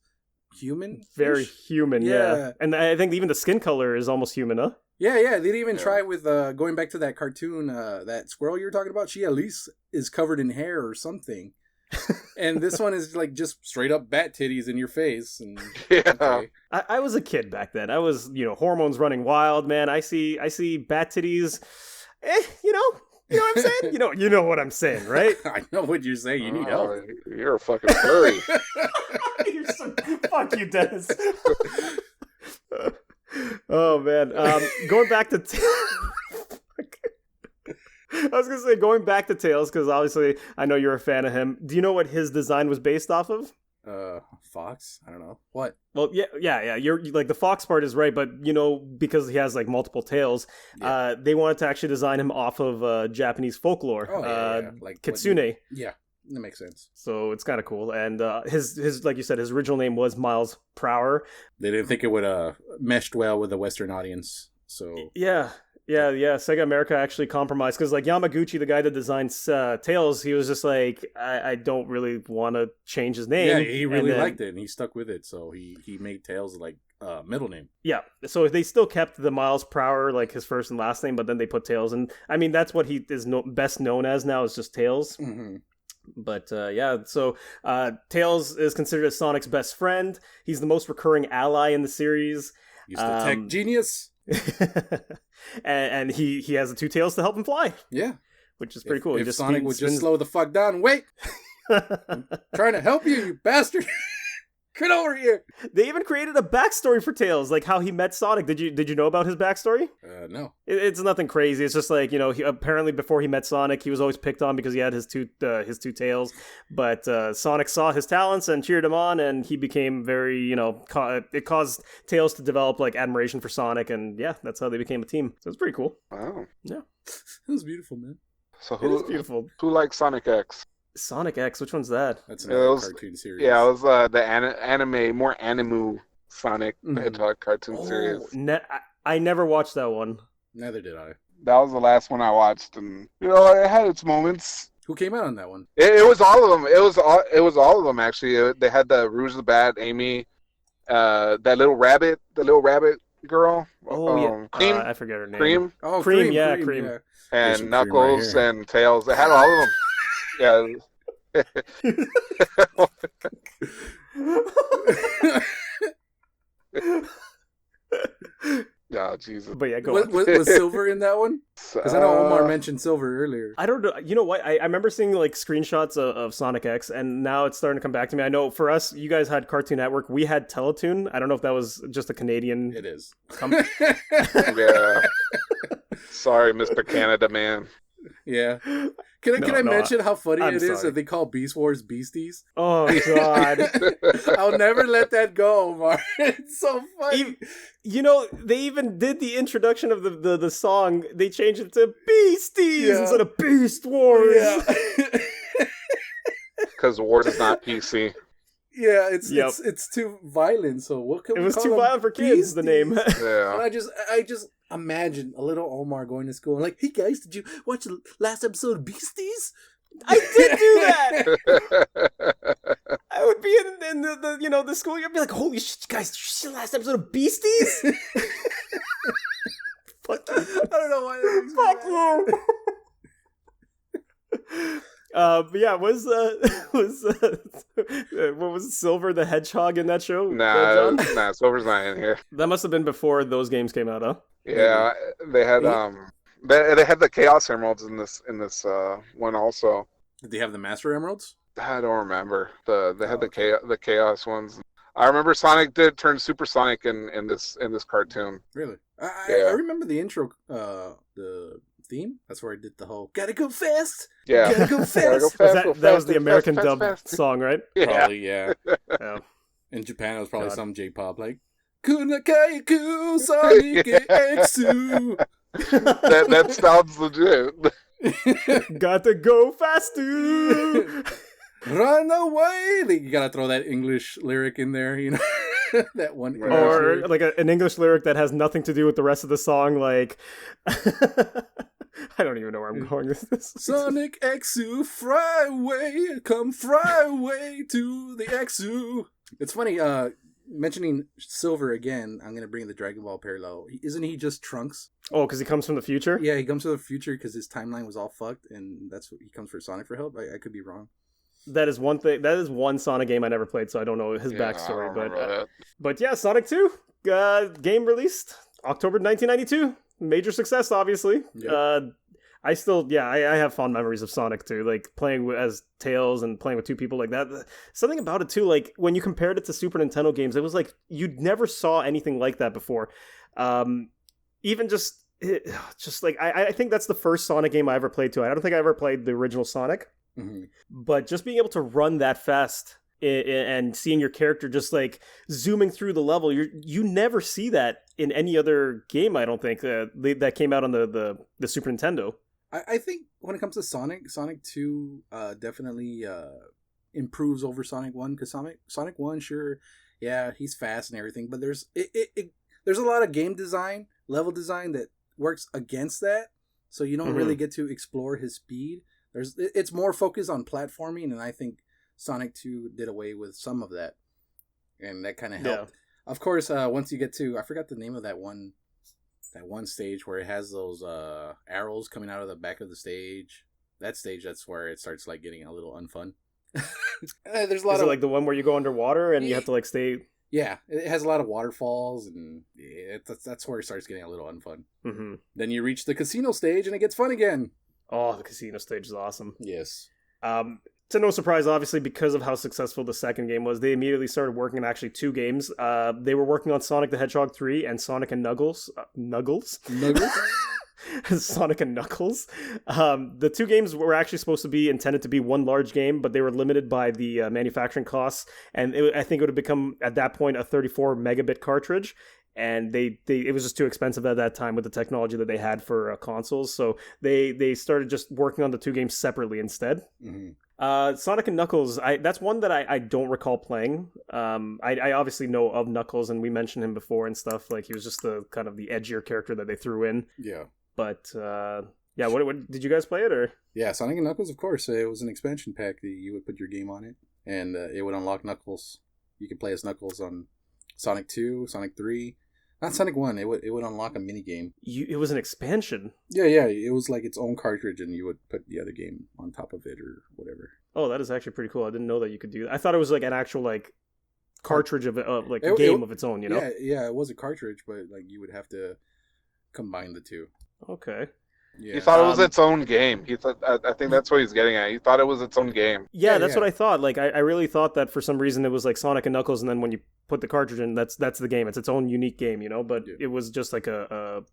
human. Very human, yeah. And I think even the skin color is almost human, huh? Yeah. They didn't even try with going back to that cartoon, that squirrel you were talking about. She at least is covered in hair or something. And this one is like just straight up bat titties in your face. And yeah. Okay. I was a kid back then. I was, hormones running wild, man. I see bat titties. You know what I'm saying? You know what I'm saying, right? I know what you're saying. You need help. You're a fucking furry. Fuck you, Dennis. Oh man. Going back to I was gonna say going back to Tails, because obviously I know you're a fan of him. Do you know what his design was based off of? Fox? I don't know. What? Well, yeah. You're like the fox part is right, but because he has like multiple tails, they wanted to actually design him off of Japanese folklore. Oh, yeah. Like Kitsune. Yeah. That makes sense. So it's kind of cool. And his like you said, his original name was Miles Prower. They didn't think it would meshed well with the Western audience. So Yeah. Sega America actually compromised because like Yamaguchi, the guy that designed Tails, he was just like, I don't really want to change his name. Yeah, he really liked it and he stuck with it. So he made Tails like middle name. Yeah, so they still kept the Miles Prower like his first and last name, but then they put Tails, and I mean that's what he is best known as now is just Tails. Mm-hmm. But so Tails is considered as Sonic's best friend. He's the most recurring ally in the series. He's the tech genius. and he has the two tails to help him fly. Yeah. Which is pretty cool. If Sonic would just slow the fuck down and wait. I'm trying to help you bastard. Get over here. They even created a backstory for Tails, like how he met Sonic. Did you know about his backstory? No. It's nothing crazy. It's just like, he, apparently before he met Sonic, he was always picked on because he had his two tails. But Sonic saw his talents and cheered him on, and he became very, it caused Tails to develop like admiration for Sonic, and yeah, that's how they became a team. So it's pretty cool. Wow. Yeah. It was beautiful, man. So It is beautiful. who likes Sonic X? Sonic X, which one's that? That's another cartoon series. Yeah, it was the anime, more animu Sonic the Hedgehog cartoon series. I never watched that one. Neither did I. That was the last one I watched, and it had its moments. Who came out on that one? It was all of them. It was all of them actually. They had the Rouge the Bat, Amy, the little rabbit girl. Cream. I forget her name. Cream. Oh, Cream. Yeah. And Knuckles and Tails. They had all of them. Yeah. Oh, Jesus. But yeah, go on. Was Silver in that one? Because I know Omar mentioned Silver earlier. I don't know. You know what? I remember seeing like screenshots of Sonic X, and now it's starting to come back to me. I know for us, you guys had Cartoon Network. We had Teletoon. I don't know if that was just a Canadian. It is. Yeah. Sorry, Mr. Canada Man. Yeah. Can I mention how funny it is that they call Beast Wars Beasties? Oh, God. I'll never let that go, Omar. It's so funny. They even did the introduction of the song. They changed it to Beasties instead of Beast Wars. Yeah. Because Wars is not PC. Yeah, it's too violent. So what can we call it? It was too violent for kids. Beasties. The name. Yeah. And I just imagine a little Omar going to school and like, hey guys, did you watch the last episode of Beasties? I did do that. I would be in the school. I'd be like, holy shit, guys, did you see the last episode of Beasties? Fuck you. I don't know why that makes Fuck you. But yeah, was what was Silver the Hedgehog in that show? Nah, Silver's not in here. That must have been before those games came out, huh? Yeah, they had they had the Chaos Emeralds in this one also. Did they have the Master Emeralds? I don't remember. They had the Chaos ones. I remember Sonic did turn Super Sonic in this cartoon. Really? I remember the intro, the theme. That's where I did the whole "Gotta go fast." Yeah, gotta go fast. Gotta go fast, that was the American dub song, right? Yeah. Probably, yeah. Yeah. In Japan, it was probably some J-pop like "Kunakaiku Sonic Exu." that sounds legit. Gotta go faster. Run away! You gotta throw that English lyric in there, that one. Or like an English lyric that has nothing to do with the rest of the song, like I don't even know where I'm going with this. Sonic Exu, fly away, come fly away to the Exu. It's funny, mentioning Silver again, I'm gonna bring the Dragon Ball parallel. Isn't he just Trunks? Oh, because he comes from the future? Yeah, he comes from the future because his timeline was all fucked, and that's what he comes for Sonic for help. I could be wrong. That is one thing. That is one Sonic game I never played, so I don't know his backstory. But yeah, Sonic 2 game released October 1992. Major success, obviously. Yep. I have fond memories of Sonic 2, like playing as Tails and playing with two people like that. Something about it too, like when you compared it to Super Nintendo games, it was like you never saw anything like that before. Even just like I think that's the first Sonic game I ever played too. I don't think I ever played the original Sonic. Mm-hmm. But just being able to run that fast and seeing your character just like zooming through the level, you never see that in any other game. I don't think that came out on the Super Nintendo. I think when it comes to Sonic 2 definitely improves over Sonic 1, because Sonic 1, sure, yeah, he's fast and everything, but there's a lot of game design, level design that works against that, so you don't really get to explore his speed. It's more focused on platforming, and I think Sonic 2 did away with some of that, and that kind of helped. Yeah. Of course, once you get to, I forgot the name of that one stage where it has those arrows coming out of the back of the stage. That stage, that's where it starts like getting a little unfun. There's a lot of like the one where you go underwater and you have to like stay. Yeah, it has a lot of waterfalls, and that's where it starts getting a little unfun. Mm-hmm. Then you reach the casino stage, and it gets fun again. Oh, the casino stage is awesome. Yes. To no surprise, obviously, because of how successful the second game was, they immediately started working on actually 2 games. They were working on Sonic the Hedgehog 3 and Sonic and Knuckles. Knuckles? Sonic and Knuckles. The 2 games were actually supposed to be intended to be one large game, but they were limited by the manufacturing costs, and I think it would have become, at that point, a 34 megabit cartridge. And it was just too expensive at that time with the technology that they had for consoles. So they started just working on the 2 games separately instead. Mm-hmm. Sonic and Knuckles, that's one that I don't recall playing. I obviously know of Knuckles, and we mentioned him before and stuff. Like, he was just the kind of the edgier character that they threw in. Yeah. But yeah, what did you guys play it, or? Yeah, Sonic and Knuckles, of course. It was an expansion pack that you would put your game on it, and it would unlock Knuckles. You could play as Knuckles on Sonic 2, Sonic 3. Not Sonic 1, it would unlock a mini game. It was an expansion? Yeah, it was like its own cartridge, and you would put the other game on top of it or whatever. Oh, that is actually pretty cool. I didn't know that you could do that. I thought it was like an actual like cartridge of like a game of its own, you know? Yeah, it was a cartridge, but like you would have to combine the 2. Okay. Yeah. He thought it was its own game. He thought, I think that's what he's getting at. He thought it was its own game. Yeah, that's what I thought. Like, I really thought that for some reason it was like Sonic and Knuckles, and then when you put the cartridge in, that's the game. It's its own unique game, you know. But it was just like it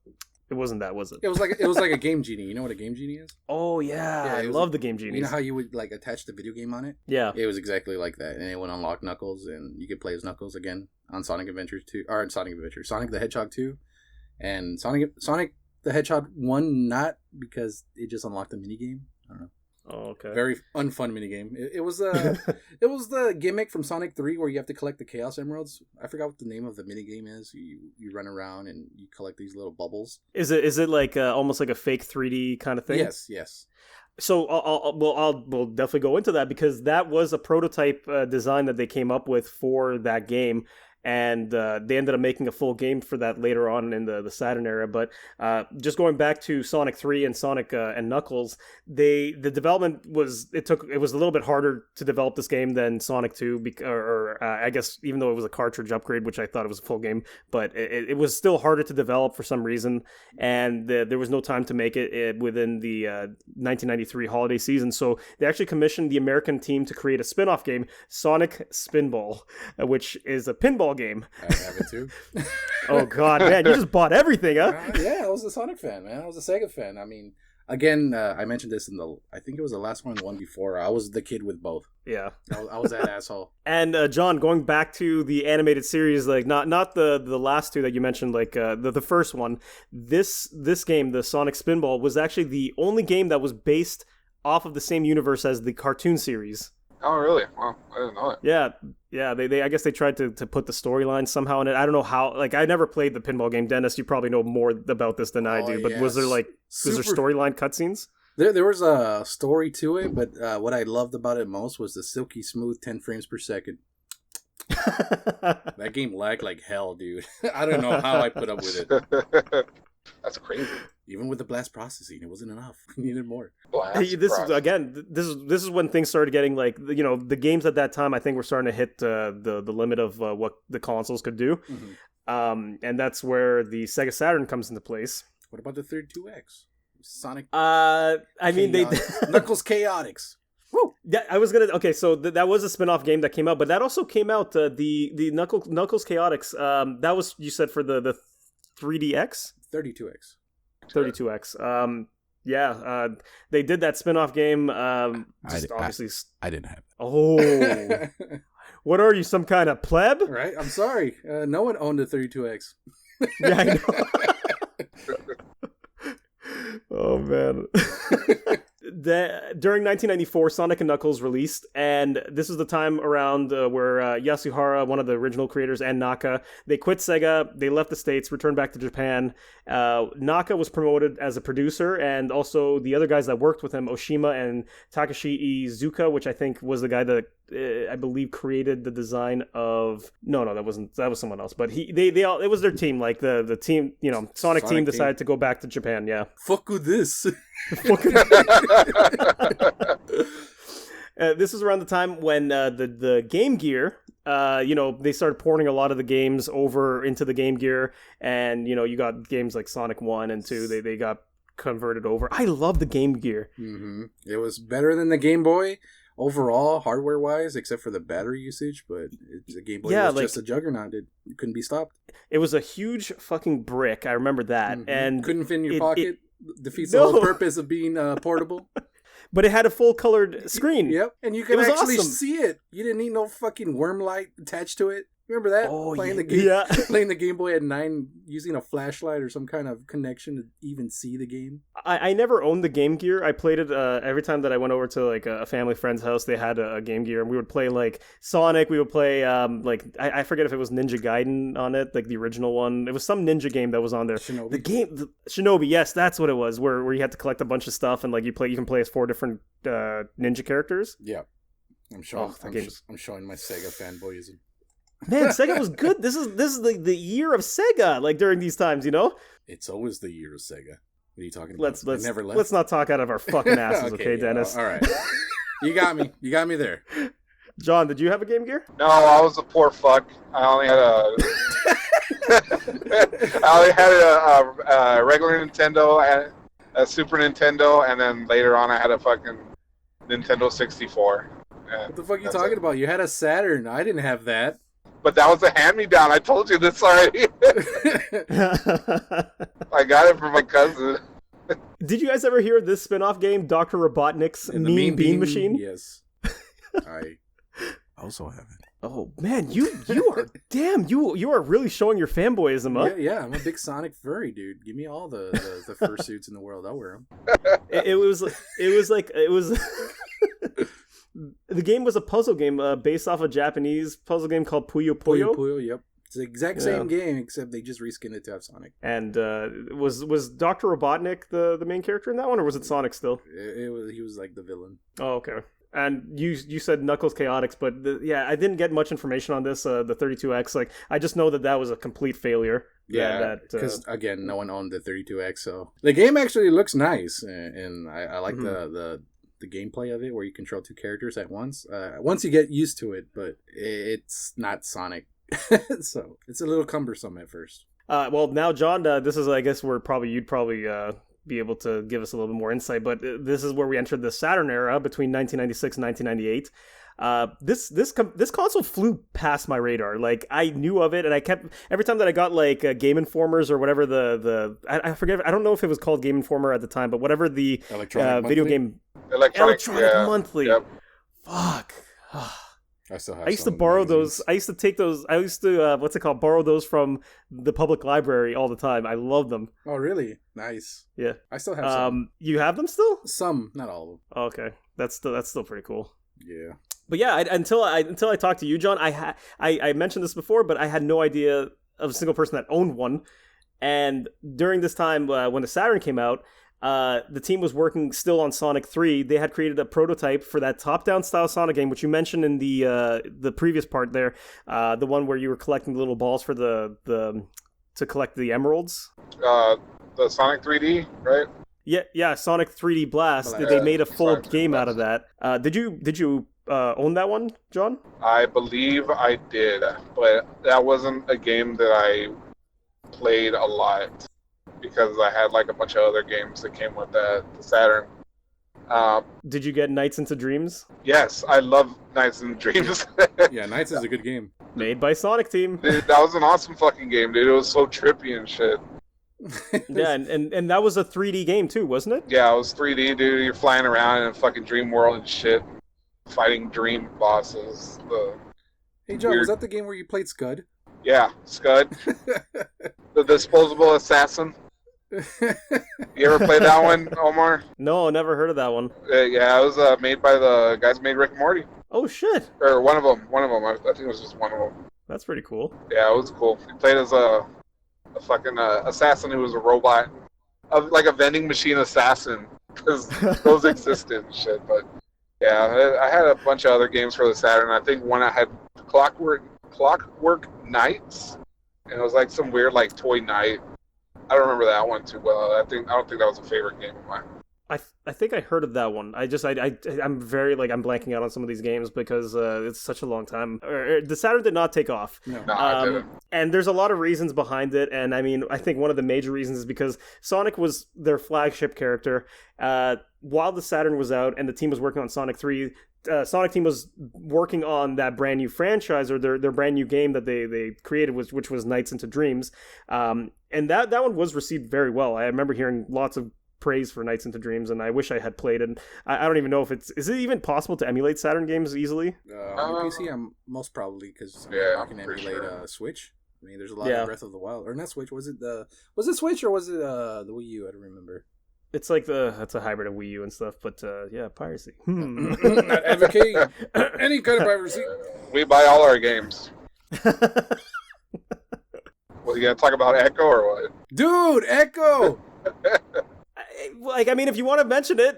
wasn't that, was it? It was like a Game Genie. You know what a Game Genie is? Oh yeah, I love the Game Genie. You know how you would like attach the video game on it? Yeah, it was exactly like that, and it would unlock Knuckles, and you could play as Knuckles again on Sonic the Hedgehog 2, and Sonic the Hedgehog 1, not because it just unlocked the minigame. I don't know. Oh, okay. Very unfun minigame. It was it was the gimmick from Sonic 3 where you have to collect the Chaos Emeralds. I forgot what the name of the minigame is. You run around and you collect these little bubbles. Is it like almost like a fake 3D kind of thing? Yes. So we'll definitely go into that, because that was a prototype design that they came up with for that game. And they ended up making a full game for that later on in the Saturn era. But just going back to Sonic 3 and Sonic and Knuckles, the development was a little bit harder to develop this game than Sonic 2, I guess, even though it was a cartridge upgrade, which I thought it was a full game, but it was still harder to develop for some reason, and there was no time to make it within the 1993 holiday season. So they actually commissioned the American team to create a spin-off game, Sonic Spinball, which is a pinball game. I have it too. Oh god, man, you just bought everything, huh? Yeah, I was a Sonic fan, man. I was a Sega fan. I mean, again, I mentioned this I think it was the last one, the one before. I was the kid with both. Yeah, I was that asshole. And John, going back to the animated series, like not the last 2 that you mentioned, like the first one. This game, the Sonic Spinball, was actually the only game that was based off of the same universe as the cartoon series. Oh, really? Well, I didn't know that. Yeah. They I guess they tried to put the storyline somehow in it. I don't know how. Like, I never played the pinball game. Dennis, you probably know more about this than I do. But was there storyline cutscenes? There was a story to it, but what I loved about it most was the silky smooth 10 frames per second. That game lagged like hell, dude. I don't know how I put up with it. That's crazy. Even with the blast processing, it wasn't enough. We needed more. This is when things started getting like, you know, the games at that time, I think, were starting to hit the limit of what the consoles could do. Mm-hmm. And that's where the Sega Saturn comes into place. What about the 32X? Sonic. I mean, Knuckles Chaotix. Woo! Yeah, I was gonna. Okay, so that was a spin-off game that came out, but that also came out the Knuckles Chaotix. That was, you said, for the 3DX, 32X. 32X. Yeah, they did that spin-off game. Obviously, I didn't have it. Oh, what are you, some kind of pleb? Right. I'm sorry. No one owned a 32X. Yeah, I know. Oh man. during 1994, Sonic and Knuckles released, and this is the time around where Yasuhara, one of the original creators, and Naka, they quit Sega, they left the States, returned back to Japan. Naka was promoted as a producer, and also the other guys that worked with him, Oshima and Takashi Iizuka, which I think was the guy that I believe created the design of that was someone else, but it was their team, like the team, Sonic team decided to go back to Japan. Yeah, fuck with this. This was around the time when the Game Gear, they started porting a lot of the games over into the Game Gear, and you got games like Sonic 1 and 2, they got converted over. I love the Game Gear. Mm-hmm. It was better than the Game Boy overall, hardware wise, except for the battery usage, but the Game Boy was just a juggernaut. It couldn't be stopped. It was a huge fucking brick. I remember that. Mm-hmm. And couldn't fit in your pocket. Defeats the whole purpose of being portable. But it had a full colored screen. Yep, and you could actually see it. You didn't need no fucking worm light attached to it. Remember that? Playing the Game Boy at 9, using a flashlight or some kind of connection to even see the game. I never owned the Game Gear. I played it every time that I went over to like a family friend's house. They had a Game Gear, and we would play like Sonic. We would play I forget if it was Ninja Gaiden on it, like the original one. It was some ninja game that was on there. Shinobi. Shinobi, yes, that's what it was. Where you had to collect a bunch of stuff, and like you can play as 4 different ninja characters. Yeah, I'm showing my Sega fanboyism. Man, Sega was good. This is the year of Sega. Like during these times, It's always the year of Sega. What are you talking about? Let's not talk out of our fucking asses, okay, Dennis? All right. You got me. You got me there. John, did you have a Game Gear? No, I was a poor fuck. I only had a regular Nintendo and a Super Nintendo, and then later on I had a fucking Nintendo 64. What the fuck are you talking about? You had a Saturn. I didn't have that. But that was a hand-me-down. I told you this already. I got it from my cousin. Did you guys ever hear this spin-off game, Dr. Robotnik's Mean Bean Machine? Yes. I also have it. Oh, man, you are, damn, you are really showing your fanboyism, huh? Yeah, I'm a big Sonic furry, dude. Give me all the fursuits in the world. I'll wear them. It was the game was a puzzle game based off a Japanese puzzle game called Puyo Puyo. Puyo Puyo, yep. It's the exact same game, except they just reskinned it to have Sonic. And was Dr. Robotnik the main character in that one, or was it Sonic still? He was like the villain. Oh, okay. And you said Knuckles Chaotix, but I didn't get much information on this, the 32X. Like, I just know that was a complete failure. Yeah, because, again, no one owned the 32X, so... The game actually looks nice, and I like the gameplay of it, where you control 2 characters at once. Once you get used to it, but it's not Sonic. So, it's a little cumbersome at first. Well, now, John, this is, I guess, where you'd probably be able to give us a little bit more insight, but this is where we entered the Saturn era between 1996 and 1998. This console flew past my radar. Like, I knew of it, and I kept, every time that I got like Game Informers or whatever I forget, I don't know if it was called Game Informer at the time, but whatever the video game Electronic Monthly. Yep. Fuck. I still have. I used to borrow those. I used to take those. I used to borrow those from the public library all the time. I love them. Oh, really? Nice. Yeah. I still have some. You have them still? Some, not all of them. Oh, okay, that's still pretty cool. Yeah. But yeah, until I talked to you, John, I mentioned this before, but I had no idea of a single person that owned one. And during this time, when the Saturn came out, the team was working still on Sonic 3. They had created a prototype for that top-down style Sonic game, which you mentioned in the previous part there, the one where you were collecting the little balls for to collect the emeralds. The Sonic 3D, right? Yeah, Sonic 3D Blast. They made a full game out of that. Did you own that one, John? I believe I did, but that wasn't a game that I played a lot because I had like a bunch of other games that came with the Saturn. Did you get Nights into Dreams? Yes, I love Nights into Dreams. Yeah, Nights is a good game. Made by Sonic Team. Dude, that was an awesome fucking game, dude. It was so trippy and shit. Yeah, and that was a 3D game too, wasn't it? Yeah, it was 3D, dude. You're flying around in a fucking dream world and shit, fighting dream bosses. Hey, John, was that the game where you played Scud? Yeah, Scud. The disposable assassin. You ever played that one, Omar? No, never heard of that one. Yeah, it was made by the guys who made Rick and Morty. Oh shit, Or one of them. I think it was just one of them. that's pretty cool. Yeah, it was cool. He played as a fucking assassin who was a robot. Like a vending machine assassin. Because those existed and shit. But yeah, I had a bunch of other games for the Saturn. I think one I had Clockwork Knights. And it was like some weird like toy knight. I don't remember that one too well. I don't think that was a favorite game of mine. I think I heard of that one. I'm very like I'm blanking out on some of these games because it's such a long time. The Saturn did not take off. No, I didn't. And there's a lot of reasons behind it. And I mean, I think one of the major reasons is because Sonic was their flagship character. While the Saturn was out and the team was working on Sonic 3, Sonic team was working on that brand new franchise or their brand new game that they created, which was Nights into Dreams. And that one was received very well. I remember hearing lots of praise for Nights into Dreams, and I wish I had played it. I don't even know if is it even possible to emulate Saturn games easily? On PC, I'm most probably because I can emulate Switch. I mean, there's a lot of Breath of the Wild, or not Switch. Was it Switch or was it the Wii U? I don't remember. It's like it's a hybrid of Wii U and stuff, but yeah, piracy. Not advocating any kind of piracy. We buy all our games. Well, you gonna talk about Echo or what? Dude, Echo! Like, I mean, if you want to mention it.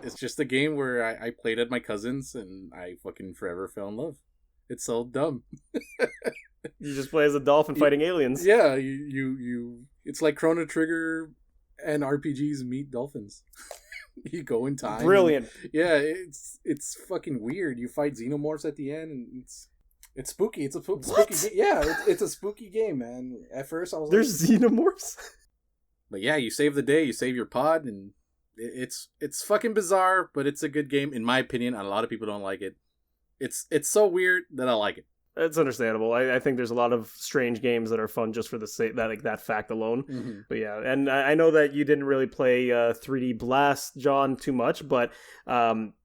It's just a game where I played at my cousin's and I fucking forever fell in love. It's so dumb. You just play as a dolphin fighting aliens. Yeah, you it's like Chrono Trigger and RPGs meet dolphins. You go in time. Brilliant. Yeah, it's fucking weird. You fight xenomorphs at the end and it's spooky. It's a spooky game. Yeah, it's a spooky game, man. At first I was There's xenomorphs? But yeah, you save the day, you save your pod, and it's fucking bizarre, but it's a good game, in my opinion, and a lot of people don't like it. It's so weird that I like it. It's understandable. I think there's a lot of strange games that are fun just for the sake that fact alone. Mm-hmm. But yeah, and I know that you didn't really play 3D Blast, John, too much, but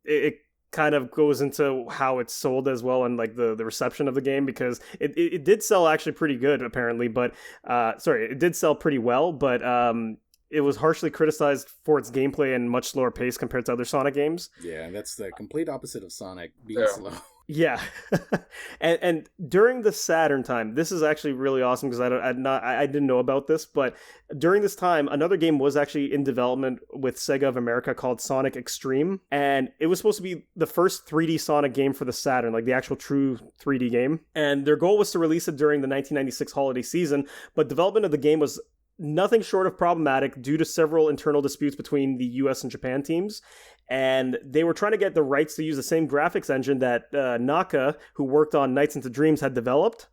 it kind of goes into how it's sold as well and like the reception of the game, because it did sell actually pretty good apparently, but it did sell pretty well, but it was harshly criticized for its gameplay and much slower pace compared to other Sonic games. Yeah, that's the complete opposite of Sonic being slow. Yeah. and during the Saturn time, this is actually really awesome because I didn't know about this, but during this time, another game was actually in development with Sega of America called Sonic Xtreme, and it was supposed to be the first 3D Sonic game for the Saturn, like the actual true 3D game. And their goal was to release it during the 1996 holiday season, but development of the game was nothing short of problematic due to several internal disputes between the US and Japan teams. And they were trying to get the rights to use the same graphics engine that Naka, who worked on Nights into Dreams, had developed.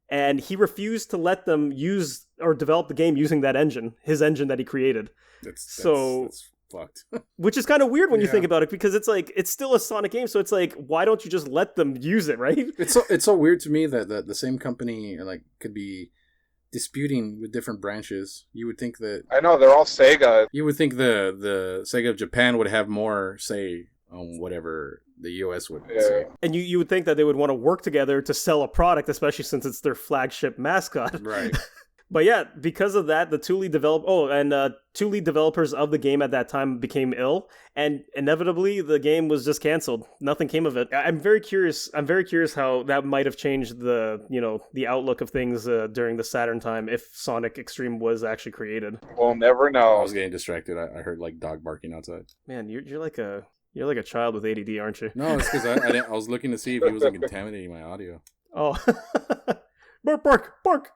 And he refused to let them use or develop the game using that engine, his engine that he created. That's fucked. Which is kind of weird when you think about it, because it's like, it's still a Sonic game, so it's like, why don't you just let them use it, right? It's so weird to me that the same company like could be disputing with different branches. You would think that I know they're all Sega. You would think the Sega of Japan would have more say on whatever the US would say. And you would think that they would want to work together to sell a product, especially since it's their flagship mascot. Right. But yeah, because of that, the two lead developers of the game at that time became ill, and inevitably the game was just canceled. Nothing came of it. I'm very curious how that might have changed the outlook of things during the Saturn time if Sonic Xtreme was actually created. We'll never know. I was getting distracted. I heard like dog barking outside. Man, you're like a child with ADD, aren't you? No, it's because I was looking to see if he wasn't contaminating my audio. Oh, bark, bark, bark.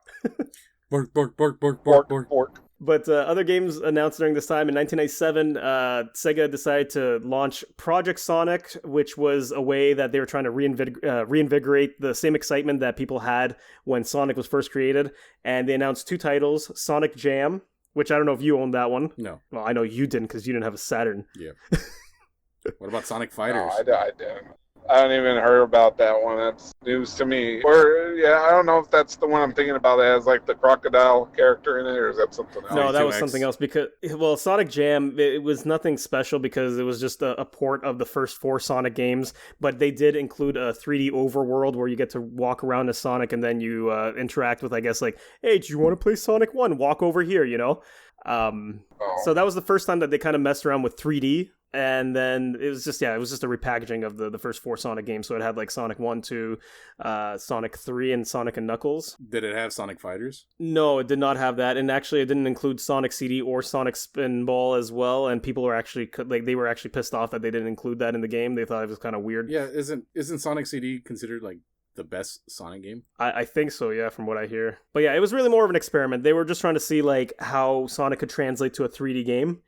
Bark, bark, bark, bark, bark, bark, bark. But other games announced during this time, in 1997, Sega decided to launch Project Sonic, which was a way that they were trying to reinvigorate the same excitement that people had when Sonic was first created. And they announced two titles, Sonic Jam, which I don't know if you owned that one. No. Well, I know you didn't because you didn't have a Saturn. Yeah. What about Sonic Fighters? No, I didn't. I don't even heard about that one. That's news to me. Or yeah, I don't know if that's the one I'm thinking about that has like the crocodile character in it, or is that something else? No, that was 32X. something else because, well, Sonic Jam, it was nothing special because it was just a port of the first 4 Sonic games, but they did include a 3D overworld where you get to walk around as Sonic and then you interact with, I guess, like, hey, do you want to play Sonic 1? Walk over here, you know? So that was the first time that they kind of messed around with 3D. And then it was just a repackaging of the first 4 Sonic games. So it had like Sonic 1, 2, Sonic 3, and Sonic and Knuckles. Did it have Sonic Fighters? No, it did not have that. And actually, it didn't include Sonic CD or Sonic Spinball as well. And people were actually they were actually pissed off that they didn't include that in the game. They thought it was kind of weird. Yeah, isn't Sonic CD considered like the best Sonic game? I think so, yeah, from what I hear. But yeah, it was really more of an experiment. They were just trying to see like how Sonic could translate to a 3D game,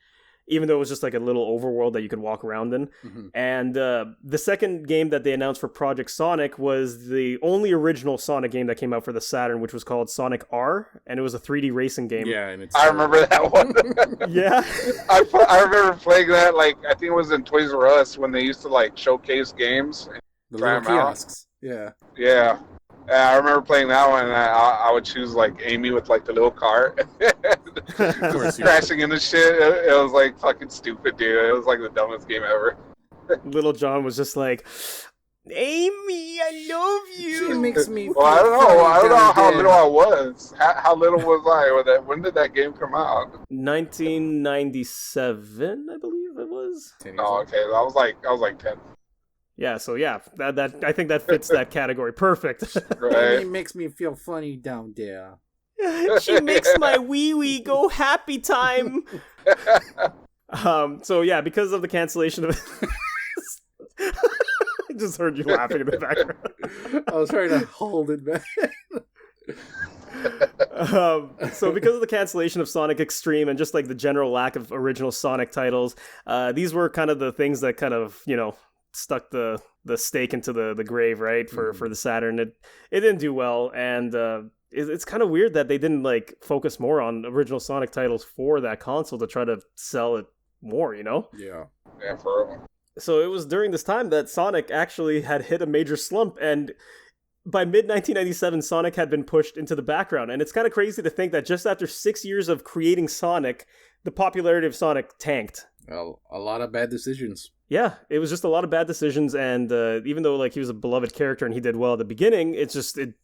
even though it was just like a little overworld that you could walk around in. Mm-hmm. And the second game that they announced for Project Sonic was the only original Sonic game that came out for the Saturn, which was called Sonic R, and it was a 3D racing game. Yeah, and I remember that one. Yeah? I remember playing that, like, I think it was in Toys R Us when they used to, like, showcase games. And the little kiosks. Yeah. Yeah. I remember playing that one, and I would choose, like, Amy with, like, the little car. Of course, crashing into shit. It was, like, fucking stupid, dude. It was, like, the dumbest game ever. Little John was just like, Amy, I love you. She makes me well, I don't know how little I was. How little was I? When did that game come out? 1997, I believe it was. Oh, okay. I was like 10. Yeah, so yeah, that I think that fits that category. Perfect. Right. Amy makes me feel funny down there. She makes my wee go happy time. So yeah, because of the cancellation of I just heard you laughing in the background. I was trying to hold it back. So because of the cancellation of Sonic Xtreme and just like the general lack of original Sonic titles, these were kind of the things that kind of, you know, stuck the stake into the grave, right, for the Saturn. It didn't do well, and it's kind of weird that they didn't like focus more on original Sonic titles for that console to try to sell it more, you know? Yeah, for real. So it was during this time that Sonic actually had hit a major slump, and by mid-1997, Sonic had been pushed into the background. And it's kind of crazy to think that just after 6 years of creating Sonic, the popularity of Sonic tanked. Well, a lot of bad decisions. Yeah, it was just a lot of bad decisions, and even though like he was a beloved character and he did well at the beginning, it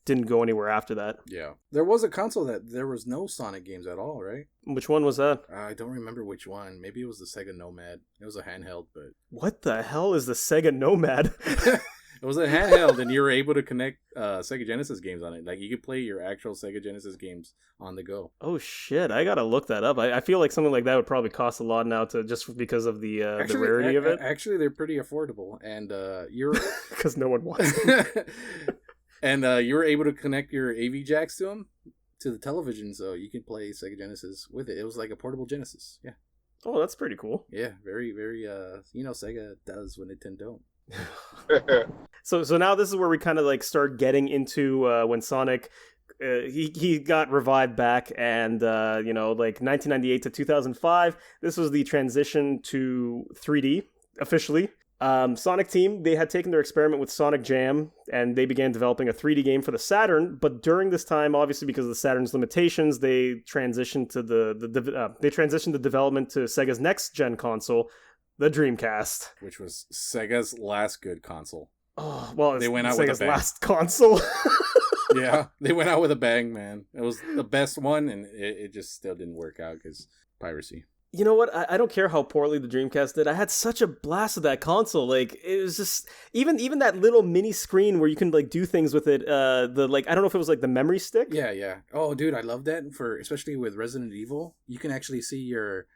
didn't go anywhere after that. Yeah. There was a console that there was no Sonic games at all, right? Which one was that? I don't remember which one. Maybe it was the Sega Nomad. It was a handheld, but... What the hell is the Sega Nomad? It was a handheld, and you were able to connect Sega Genesis games on it. Like, you could play your actual Sega Genesis games on the go. Oh, shit. I gotta look that up. I feel like something like that would probably cost a lot now just because of the rarity of it. Actually, they're pretty affordable, and you're... Because no one wants them. And you were able to connect your AV jacks to them, to the television, so you could play Sega Genesis with it. It was like a portable Genesis, yeah. Oh, that's pretty cool. Yeah, very, very, Sega does what Nintendo don't. So now this is where we kind of like start getting into when Sonic he got revived back, and like 1998 to 2005, this was the transition to 3D officially. Sonic Team, they had taken their experiment with Sonic Jam, and they began developing a 3D game for the Saturn. But during this time, obviously because of the Saturn's limitations, they transitioned to the development to Sega's next gen console, the Dreamcast, which was Sega's last good console. Oh, well, they went out Sega's with a bang. Last console. Yeah, they went out with a bang, man. It was the best one, and it just still didn't work out because piracy. You know what? I don't care how poorly the Dreamcast did. I had such a blast with that console. Like, it was just even that little mini screen where you can like do things with it. I don't know if it was like the memory stick. Yeah. Oh, dude, I love that. Especially with Resident Evil, you can actually see your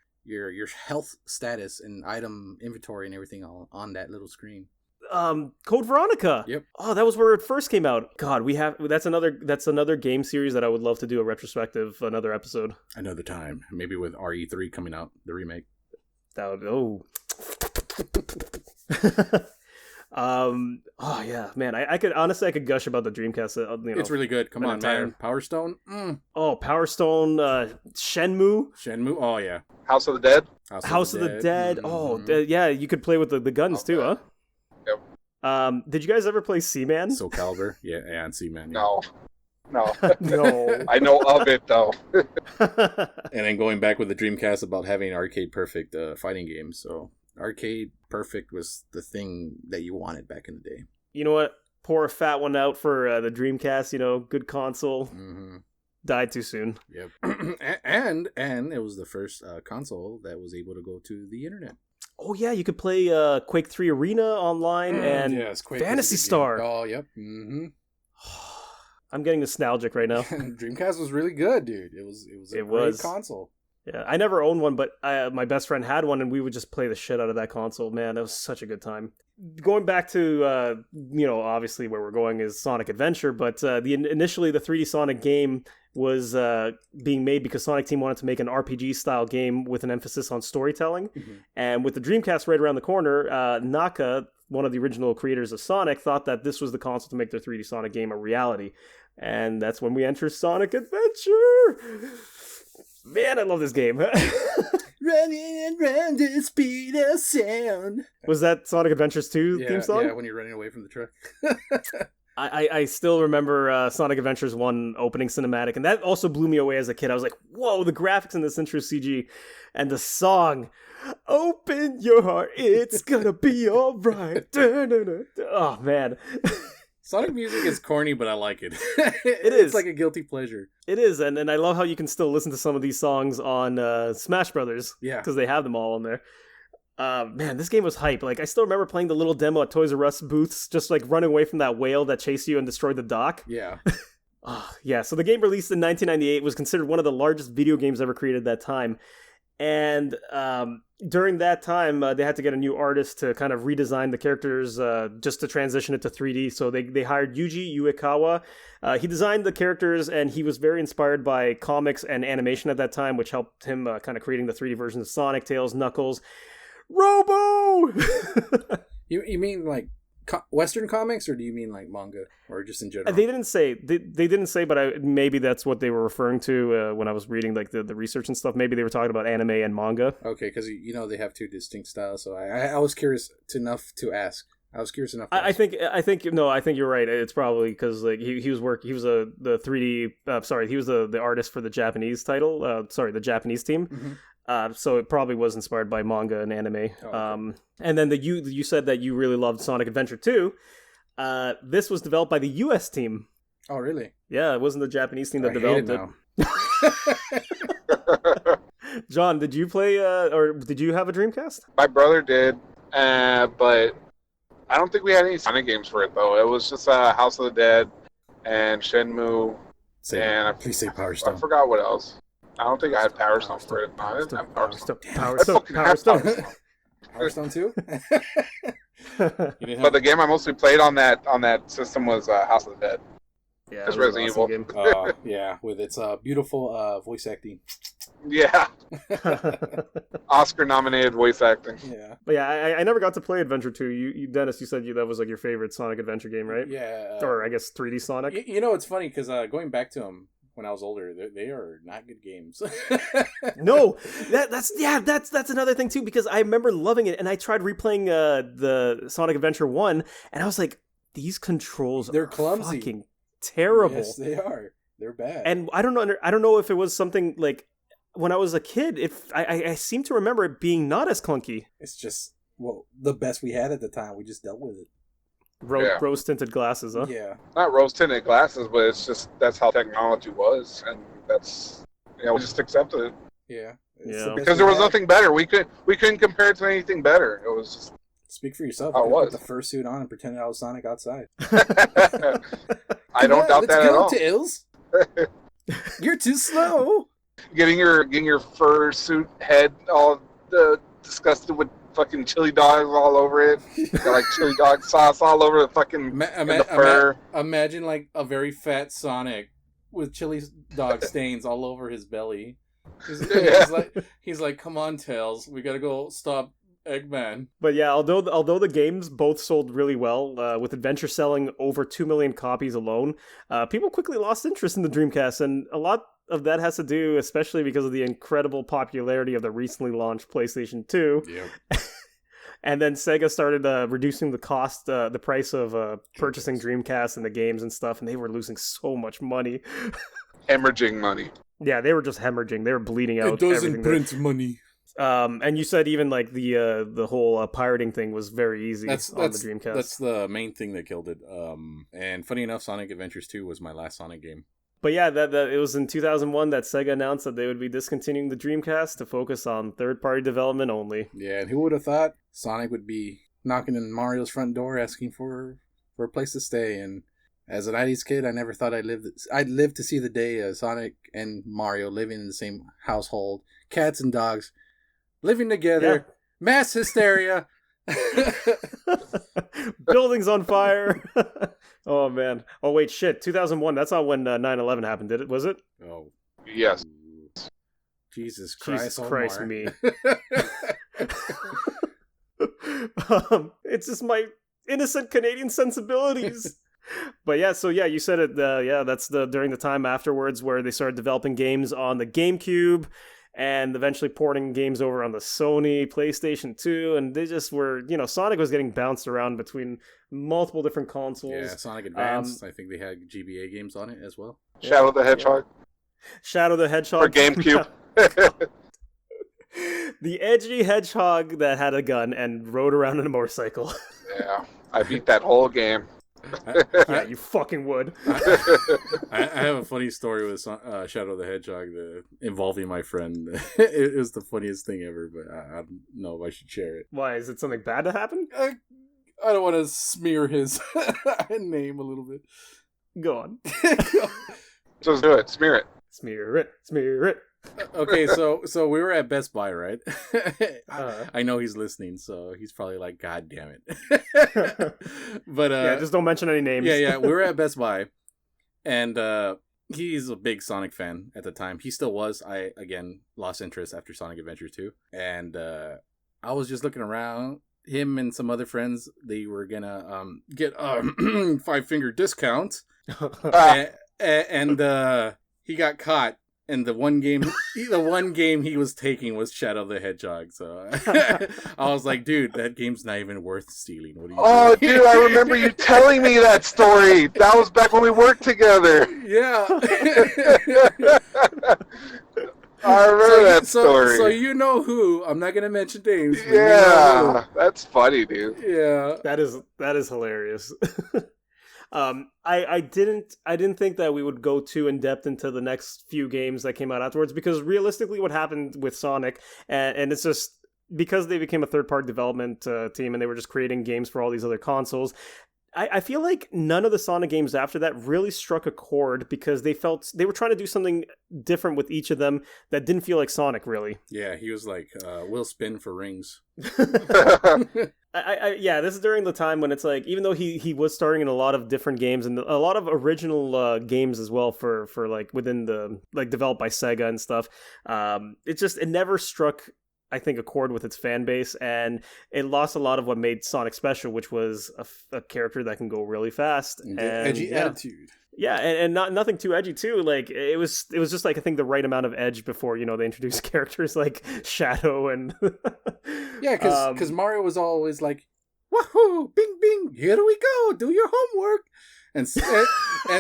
health status and item inventory and everything on that little screen. Code Veronica. Yep. Oh, that was where it first came out. God, that's another game series that I would love to do a retrospective, another episode. Another time, maybe with RE3 coming out, the remake. That would oh yeah, man. I could honestly gush about the Dreamcast. It's really good. Come on, man. Power Stone. Oh, Power Stone. Shenmue. Oh yeah. House of the Dead. House of the Dead. Mm-hmm. Oh, yeah. You could play with the guns too, huh? Yep. Did you guys ever play Seaman? Soul Calibur, yeah, and Seaman. Yeah. No. No. I know of it though. And then going back with the Dreamcast about having arcade perfect fighting games. So arcade perfect was the thing that you wanted back in the day. You know what? Pour a fat one out for the Dreamcast. You know, good console. Mm-hmm. Died too soon. Yep. and it was the first console that was able to go to the internet. Oh yeah, you could play Quake 3 Arena online and yes, Quake Fantasy Star. Oh, yep. Mm-hmm. I'm getting nostalgic right now. Dreamcast was really good, dude. It was a great console. Yeah, I never owned one, but my best friend had one, and we would just play the shit out of that console. Man, that was such a good time. Going back to, obviously where we're going is Sonic Adventure, but initially the 3D Sonic game was being made because Sonic Team wanted to make an RPG-style game with an emphasis on storytelling. Mm-hmm. And with the Dreamcast right around the corner, Naka, one of the original creators of Sonic, thought that this was the console to make their 3D Sonic game a reality. And that's when we enter Sonic Adventure! Man, I love this game. Running and run the speed of sound. Was that Sonic Adventures 2 theme song? Yeah, when you're running away from the truck. I still remember Sonic Adventures 1 opening cinematic, and that also blew me away as a kid. I was like, whoa, the graphics in this intro CG, and the song, open your heart, it's gonna be alright. Oh, man. Sonic music is corny, but I like it. It is. It's like a guilty pleasure. It is, and I love how you can still listen to some of these songs on Smash Brothers. Yeah. Because they have them all on there. Man, this game was hype. Like, I still remember playing the little demo at Toys R Us booths, just like running away from that whale that chased you and destroyed the dock. Yeah. Yeah, so the game released in 1998 was considered one of the largest video games ever created at that time. And during that time, they had to get a new artist to kind of redesign the characters just to transition it to 3D. So they hired Yuji Uekawa. He designed the characters, and he was very inspired by comics and animation at that time, which helped him kind of creating the 3D versions of Sonic, Tails, Knuckles, Robo! You mean like Western comics, or do you mean like manga, or just in general? They didn't say. They didn't say, but maybe that's what they were referring to when I was reading like the research and stuff. Maybe they were talking about anime and manga. Okay, because they have two distinct styles. So I was curious enough to ask. I was curious enough. I think you're right. It's probably because like he was the 3D. He was the artist for the Japanese title. The Japanese team. Mm-hmm. So it probably was inspired by manga and anime. Oh, okay. And then you said that you really loved Sonic Adventure 2. This was developed by the US team. Oh, really? Yeah, it wasn't the Japanese team that developed it. John, did you play or did you have a Dreamcast? My brother did, but I don't think we had any Sonic games for it though. It was just House of the Dead and Shenmue. Please say Power Stone. I forgot what else. I don't think I had Power Stone for it. No, I didn't have Power Stone. Power Stone. Power Stone 2? But the game I mostly played on that system was House of the Dead. Yeah, it was Resident Evil. Yeah, with its beautiful voice acting. Yeah. Oscar-nominated voice acting. Yeah. But yeah, I never got to play Adventure 2. You Dennis, you said that was like your favorite Sonic Adventure game, right? Yeah. Or I guess 3D Sonic. It's funny because going back to them, when I was older, they are not good games. No, that's another thing too, because I remember loving it, and I tried replaying the Sonic Adventure 1, and I was like, these controls they're are clumsy. Fucking terrible. Yes, they are. They're bad. And I don't know if it was something like when I was a kid. If I seem to remember it being not as clunky. It's just the best we had at the time. We just dealt with it. Rose tinted glasses, huh? Yeah. Not rose tinted glasses, but it's just that's how technology was, and that's we just accepted it. Yeah. Because there was nothing better. We couldn't compare it to anything better. It was just. Speak for yourself. I put the fursuit on and pretend I was Sonic outside. I don't doubt that at all. Tails. You're too slow. Getting your fursuit head all disgusted with fucking chili dogs all over it. Got like chili dog sauce all over the fucking the fur. Imagine like a very fat Sonic with chili dog stains all over his belly. He's like, come on, Tails, we gotta go stop Eggman. But yeah, although the games both sold really well, with Adventure selling over 2 million copies alone, people quickly lost interest in the Dreamcast, and a lot of that has to do especially because of the incredible popularity of the recently launched PlayStation 2. Yep. And then Sega started reducing the cost, the price of purchasing Dreamcast and the games and stuff, and they were losing so much money. Hemorrhaging money. Yeah, they were just hemorrhaging. They were bleeding out. It doesn't print money. And you said even like the whole pirating thing was very easy on the Dreamcast. That's the main thing that killed it. And funny enough, Sonic Adventures 2 was my last Sonic game. But yeah, that it was in 2001 that Sega announced that they would be discontinuing the Dreamcast to focus on third-party development only. Yeah, and who would have thought Sonic would be knocking on Mario's front door asking for a place to stay? And as a 90s kid, I never thought I'd live to see the day of Sonic and Mario living in the same household, cats and dogs living together, mass hysteria. Buildings on fire. Oh man. Oh wait, shit. 2001. That's not when 9/11 happened, did it? Was it? Oh yes. Jesus Christ! Jesus Christ, Omar. me. It's just my innocent Canadian sensibilities. But yeah, so yeah, you said it. That's during the time afterwards where they started developing games on the GameCube. And eventually porting games over on the Sony PlayStation 2, and they just were, Sonic was getting bounced around between multiple different consoles. Yeah, Sonic Advance. I think they had GBA games on it as well. Shadow the Hedgehog. Shadow the Hedgehog. For GameCube. The edgy hedgehog that had a gun and rode around on a motorcycle. Yeah, I beat that whole game. Yeah, you fucking would. I have a funny story with Shadow the Hedgehog involving my friend. It was the funniest thing ever, but I don't know if I should share it. Why? Is it something bad to happen? I don't want to smear his name a little bit. Go on. Just do it. Smear it. Smear it. Smear it. Okay, so we were at Best Buy, right? I know he's listening, so he's probably like, God damn it. But yeah, just don't mention any names. Yeah, we were at Best Buy, and he's a big Sonic fan at the time. He still was. I, again, lost interest after Sonic Adventure 2. And I was just looking around. Him and some other friends, they were gonna get a 5-finger discount. And he got caught. And the one game he was taking was Shadow the Hedgehog. So I was like, dude, that game's not even worth stealing. What are you doing? Dude, I remember you telling me that story. That was back when we worked together. Yeah. I remember that story. So you know who? I'm not gonna mention names. Yeah, that's funny, dude. Yeah, that is hilarious. I didn't think that we would go too in depth into the next few games that came out afterwards, because realistically what happened with Sonic, and it's just because they became a third-party development team and they were just creating games for all these other consoles, I feel like none of the Sonic games after that really struck a chord, because they felt they were trying to do something different with each of them that didn't feel like Sonic, really. Yeah, he was like, Will Spin for rings. Yeah, this is during the time when it's like, even though he was starring in a lot of different games and a lot of original games as well for like within the, like, developed by Sega and stuff, it never struck, I think, a chord with its fan base, and it lost a lot of what made Sonic special, which was a character that can go really fast and edgy attitude. Yeah, and nothing too edgy too. Like it was just like, I think, the right amount of edge before, they introduced characters like Shadow and yeah, because Mario was always like, woohoo, bing bing, here we go, do your homework, and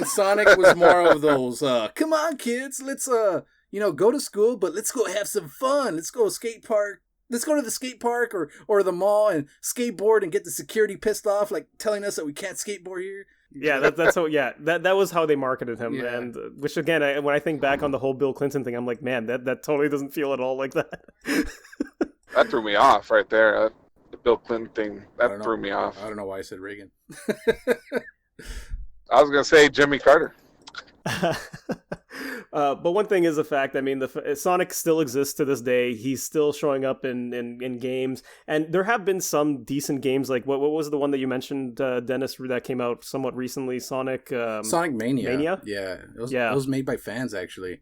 Sonic was more of those, come on kids, let's go to school, but let's go have some fun. Let's go skate park. Let's go to the skate park or the mall and skateboard and get the security pissed off, like telling us that we can't skateboard here. Yeah, that's how. Yeah, that was how they marketed him, Yeah. and which again, when I think back on the whole Bill Clinton thing, I'm like, man, that totally doesn't feel at all like that. That threw me off right there. The Bill Clinton thing, that threw me off. I don't know why I said Reagan. I was gonna say Jimmy Carter. But one thing is a fact. I mean, Sonic still exists to this day. He's still showing up in games, and there have been some decent games. Like what was the one that you mentioned, Dennis, that came out somewhat recently? Sonic Mania. Yeah, it was made by fans actually.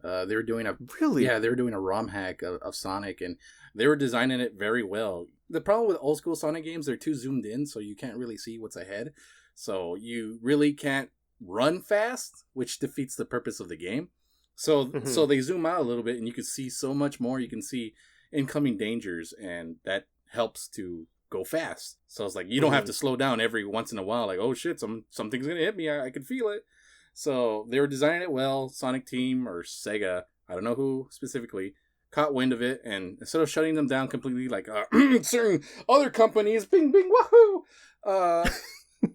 They were doing they were doing a ROM hack of Sonic, and they were designing it very well. The problem with old school Sonic games, they're too zoomed in, so you can't really see what's ahead. So you really can't run fast, which defeats the purpose of the game. So they zoom out a little bit, and you can see so much more. You can see incoming dangers, and that helps to go fast. So it's like, you don't have to slow down every once in a while. Like, oh shit, something's going to hit me. I can feel it. So they were designing it well. Sonic Team or Sega, I don't know who specifically, caught wind of it. And instead of shutting them down completely like certain other companies, bing, bing, wahoo,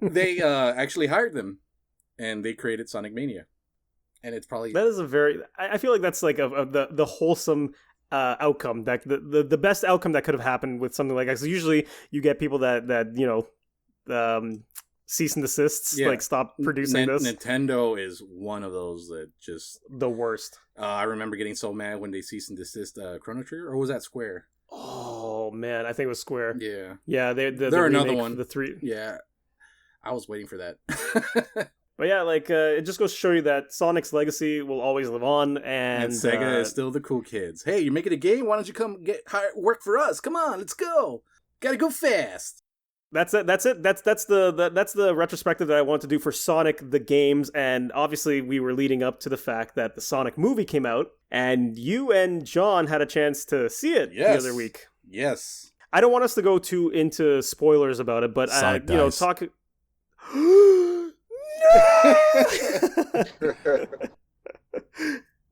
they actually hired them. And they created Sonic Mania. And it's probably... That is a very... I feel like that's like the wholesome... outcome, that the best outcome that could have happened with something like that. So usually you get people that cease and desists, like stop producing this. Nintendo is one of those that just the worst. I remember getting so mad when they cease and desist Chrono Trigger, or was that Square? Oh man, I think it was Square. Yeah, they're another one. The 3. Yeah, I was waiting for that. But yeah, like it just goes to show you that Sonic's legacy will always live on, and Sega is still the cool kids. Hey, you're making a game? Why don't you come work for us? Come on, let's go. Gotta go fast. That's it. That's the retrospective that I want to do for Sonic the games, and obviously we were leading up to the fact that the Sonic movie came out, and you and John had a chance to see it the other week. Yes. I don't want us to go too into spoilers about it, but talk.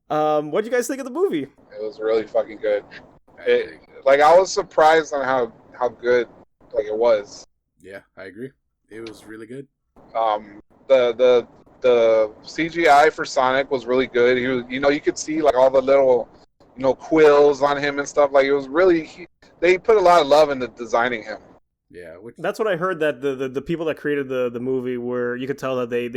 What do you guys think of the movie? It was really fucking good. I was surprised on how good it was. Yeah, I agree. It was really good. The CGI for Sonic was really good. He was, you could see all the little, quills on him and stuff. It was really they put a lot of love into designing him. Yeah, that's what I heard, that the people that created the movie were, you could tell that they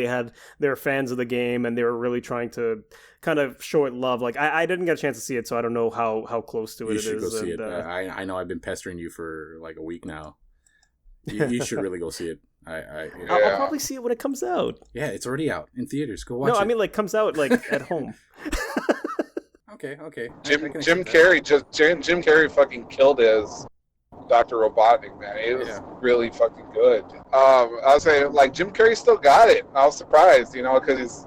were fans of the game, and they were really trying to kind of show it love. I didn't get a chance to see it, so I don't know how close to it is. You should go see it. I know I've been pestering you for a week now. You should really go see it. I'll probably see it when it comes out. Yeah, it's already out in theaters. Go watch it. No, I mean comes out at home. Okay. Jim Carrey fucking killed it as Dr. Robotnik, man. It was really fucking good. I was saying, Jim Carrey still got it. I was surprised, because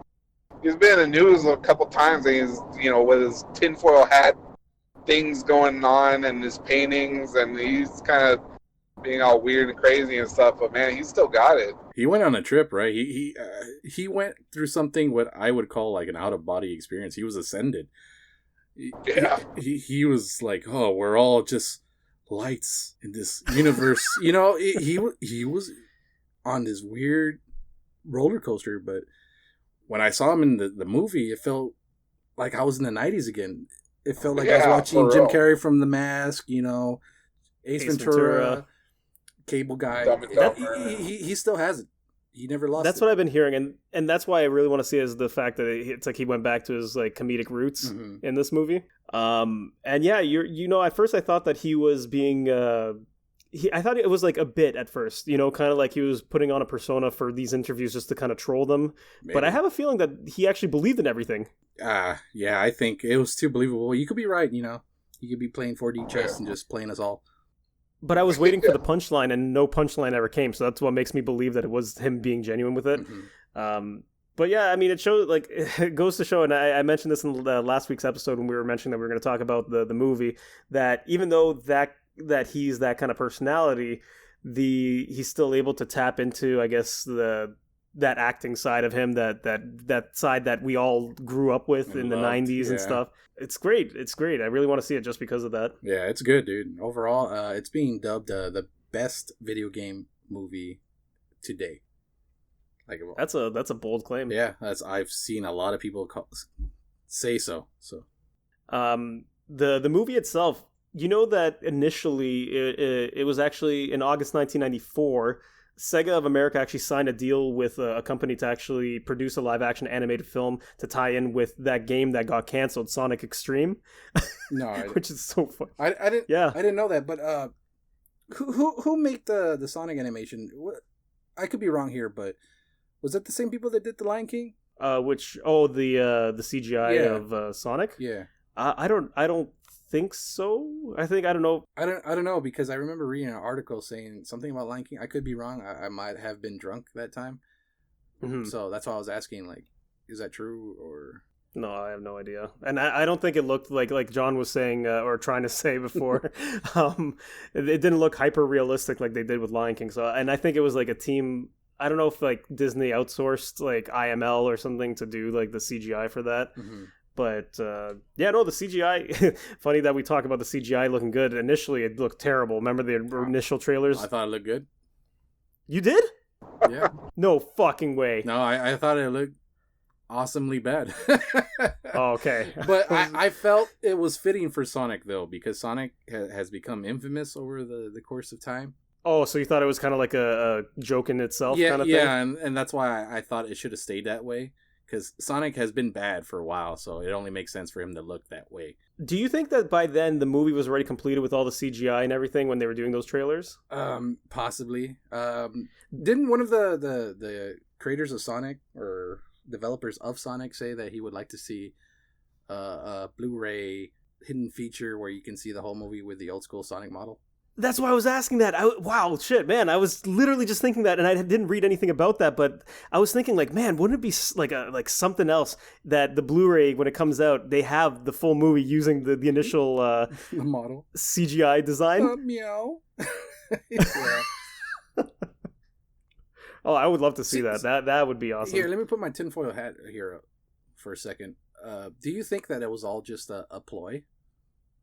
he's been in the news a couple times, and he's, with his tinfoil hat things going on and his paintings, and he's kind of being all weird and crazy and stuff, but man, he still got it. He went on a trip, right? He went through something what I would call an out-of-body experience. He was ascended. He was like, oh, we're all just lights in this universe. He was on this weird roller coaster, but when I saw him in the movie, it felt like I was in the 90s again. It felt like I was watching Jim Carrey from The Mask, Ace Ventura, Cable Guy. He still has it. He never lost That's it. what I've been hearing, and that's why I really want to see is the fact that it's he went back to his comedic roots in this movie. And yeah, at first I thought that he was being I thought it was a bit at first, kind of like he was putting on a persona for these interviews just to kind of troll them. Maybe. But I have a feeling that he actually believed in everything. Yeah, I think it was too believable. You could be right, He could be playing 4D chess and just playing us all. But I was waiting for the punchline, and no punchline ever came, so that's what makes me believe that it was him being genuine with it. But yeah, I mean, it shows, it goes to show, and I mentioned this in last week's episode when we were mentioning that we were going to talk about the movie, that even though that he's that kind of personality, he's still able to tap into, I guess, that acting side of him, that side that we all grew up with in the 90s and stuff. It's great. I really want to see it just because of that. Yeah, it's good, dude. Overall, it's being dubbed the best video game movie today. That's a bold claim. Yeah, I've seen a lot of people say so. So, the movie itself, that initially it was actually in August 1994. Sega of America actually signed a deal with a company to actually produce a live-action animated film to tie in with that game that got canceled, Sonic Xtreme. No, which is so fun. I didn't know that. But who made the Sonic animation? I could be wrong here, but was that the same people that did the Lion King? The CGI of Sonic? Yeah. I don't think so. I don't know. I don't know, because I remember reading an article saying something about Lion King. I could be wrong. I might have been drunk that time. So that's why I was asking, is that true or? No, I have no idea, and I don't think it looked like John was saying or trying to say before. It didn't look hyper realistic like they did with Lion King. So, and I think it was like a team. I don't know if like Disney outsourced like IML or something to do like the CGI for that. Mm-hmm. But yeah, no, the CGI. Funny that we talk about the CGI looking good. Initially, it looked terrible. Remember the initial trailers? I thought it looked good. You did? Yeah. No fucking way. No, I thought it looked awesomely bad. Oh, okay. But I felt it was fitting for Sonic, though, because Sonic has become infamous over the course of time. Oh, so you thought it was kind of like a joke in itself kind of thing? Yeah, and that's why I thought it should have stayed that way. Because Sonic has been bad for a while, so it only makes sense for him to look that way. Do you think that by then the movie was already completed with all the CGI and everything when they were doing those trailers? Possibly. Didn't one of the creators of Sonic or developers of Sonic say that he would like to see a Blu-ray hidden feature where you can see the whole movie with the old school Sonic model? That's why I was asking that. Wow, shit, man. I was literally just thinking that, and I didn't read anything about that, but I was thinking, like, man, wouldn't it be like something else that the Blu-ray, when it comes out, they have the full movie using the initial the model CGI design? Meow. Yeah. Oh, I would love to see that. That would be awesome. Here, let me put my tinfoil hat here for a second. Do you think that it was all just a ploy?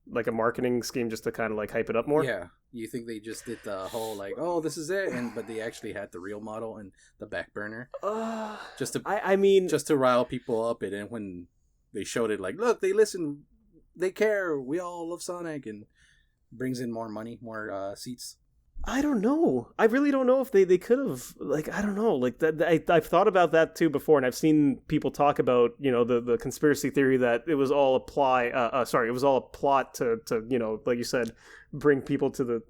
Like a marketing scheme just to kind of like hype it up more? Yeah. You think they just did the whole like, oh, this is it, but they actually had the real model and the back burner, just to I mean, just to rile people up, and then when they showed it, like, look, they listen, they care, we all love Sonic, and brings in more money, more seats. I don't know. I really don't know if they could have, like, I don't know. Like, I've thought about that too before, and I've seen people talk about, you know, the conspiracy theory that it was all it was all a plot to you know, like you said, bring people to the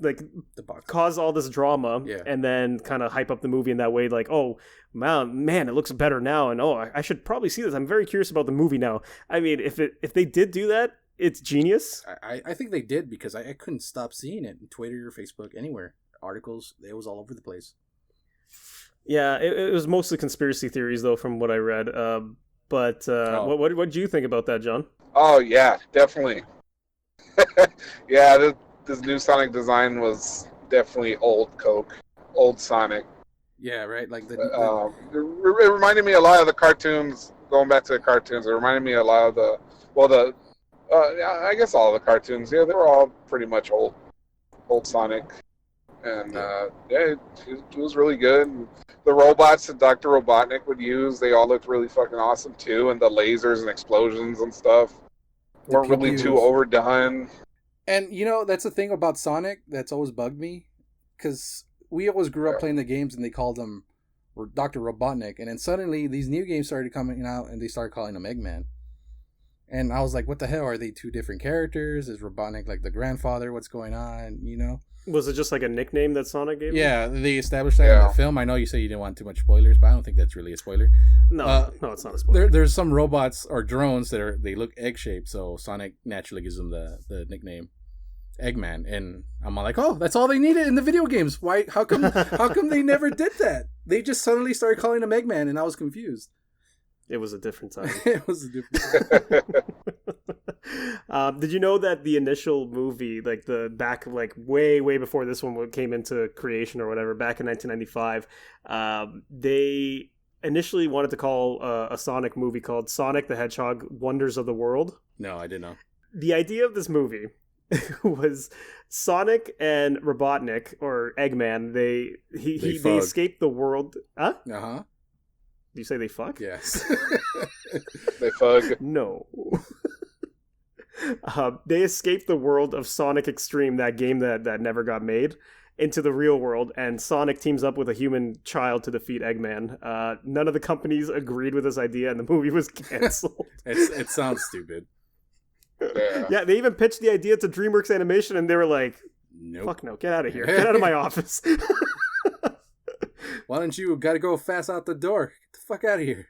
box, cause all this drama, and then kind of hype up the movie in that way, like, oh, man, it looks better now, and oh, I should probably see this. I'm very curious about the movie now. I mean, if they did do that, it's genius. I think they did, because I couldn't stop seeing it in Twitter or Facebook, anywhere. Articles, it was all over the place. Yeah, it was mostly conspiracy theories, though, from what I read. What do you think about that, John? Oh yeah, definitely. Yeah, this new Sonic design was definitely old Coke, old Sonic. Yeah, right. Like it reminded me a lot of the cartoons. Going back to the cartoons, it reminded me a lot of I guess all of the cartoons. Yeah, they were all pretty much old Sonic. And it was really good. The robots that Dr. Robotnik would use, they all looked really fucking awesome too. And the lasers and explosions and stuff weren't really too overdone. And you know, that's the thing about Sonic that's always bugged me, because we always grew up playing the games and they called him Dr. Robotnik, and then suddenly these new games started coming out and they started calling him Eggman. And I was like, what the hell? Are they two different characters? Is Robotnik like the grandfather? What's going on? You know? Was it just like a nickname that Sonic gave him? Yeah, they established that in the film. I know you say you didn't want too much spoilers, but I don't think that's really a spoiler. No, it's not a spoiler. There's some robots or drones that they look egg-shaped, so Sonic naturally gives them the nickname Eggman. And I'm like, oh, that's all they needed in the video games. Why? How come they never did that? They just suddenly started calling him Eggman, and I was confused. It was a different time. It was a different time. Did you know that the initial movie, like way before this one came into creation or whatever, back in 1995, they initially wanted to call a Sonic movie called Sonic the Hedgehog Wonders of the World? No, I didn't know. The idea of this movie was Sonic and Robotnik, or Eggman, they escaped the world. Huh? Uh-huh. Do you say they fuck? Yes. They fug. No. They escaped the world of Sonic Xtreme, that game that never got made, into the real world, and Sonic teams up with a human child to defeat Eggman. None of the companies agreed with this idea, and the movie was canceled. It sounds stupid. Yeah, they even pitched the idea to DreamWorks Animation, and they were like, nope. Fuck no, get out of here. Get out of my office. Why don't you gotta go fast out the door? Get the fuck out of here.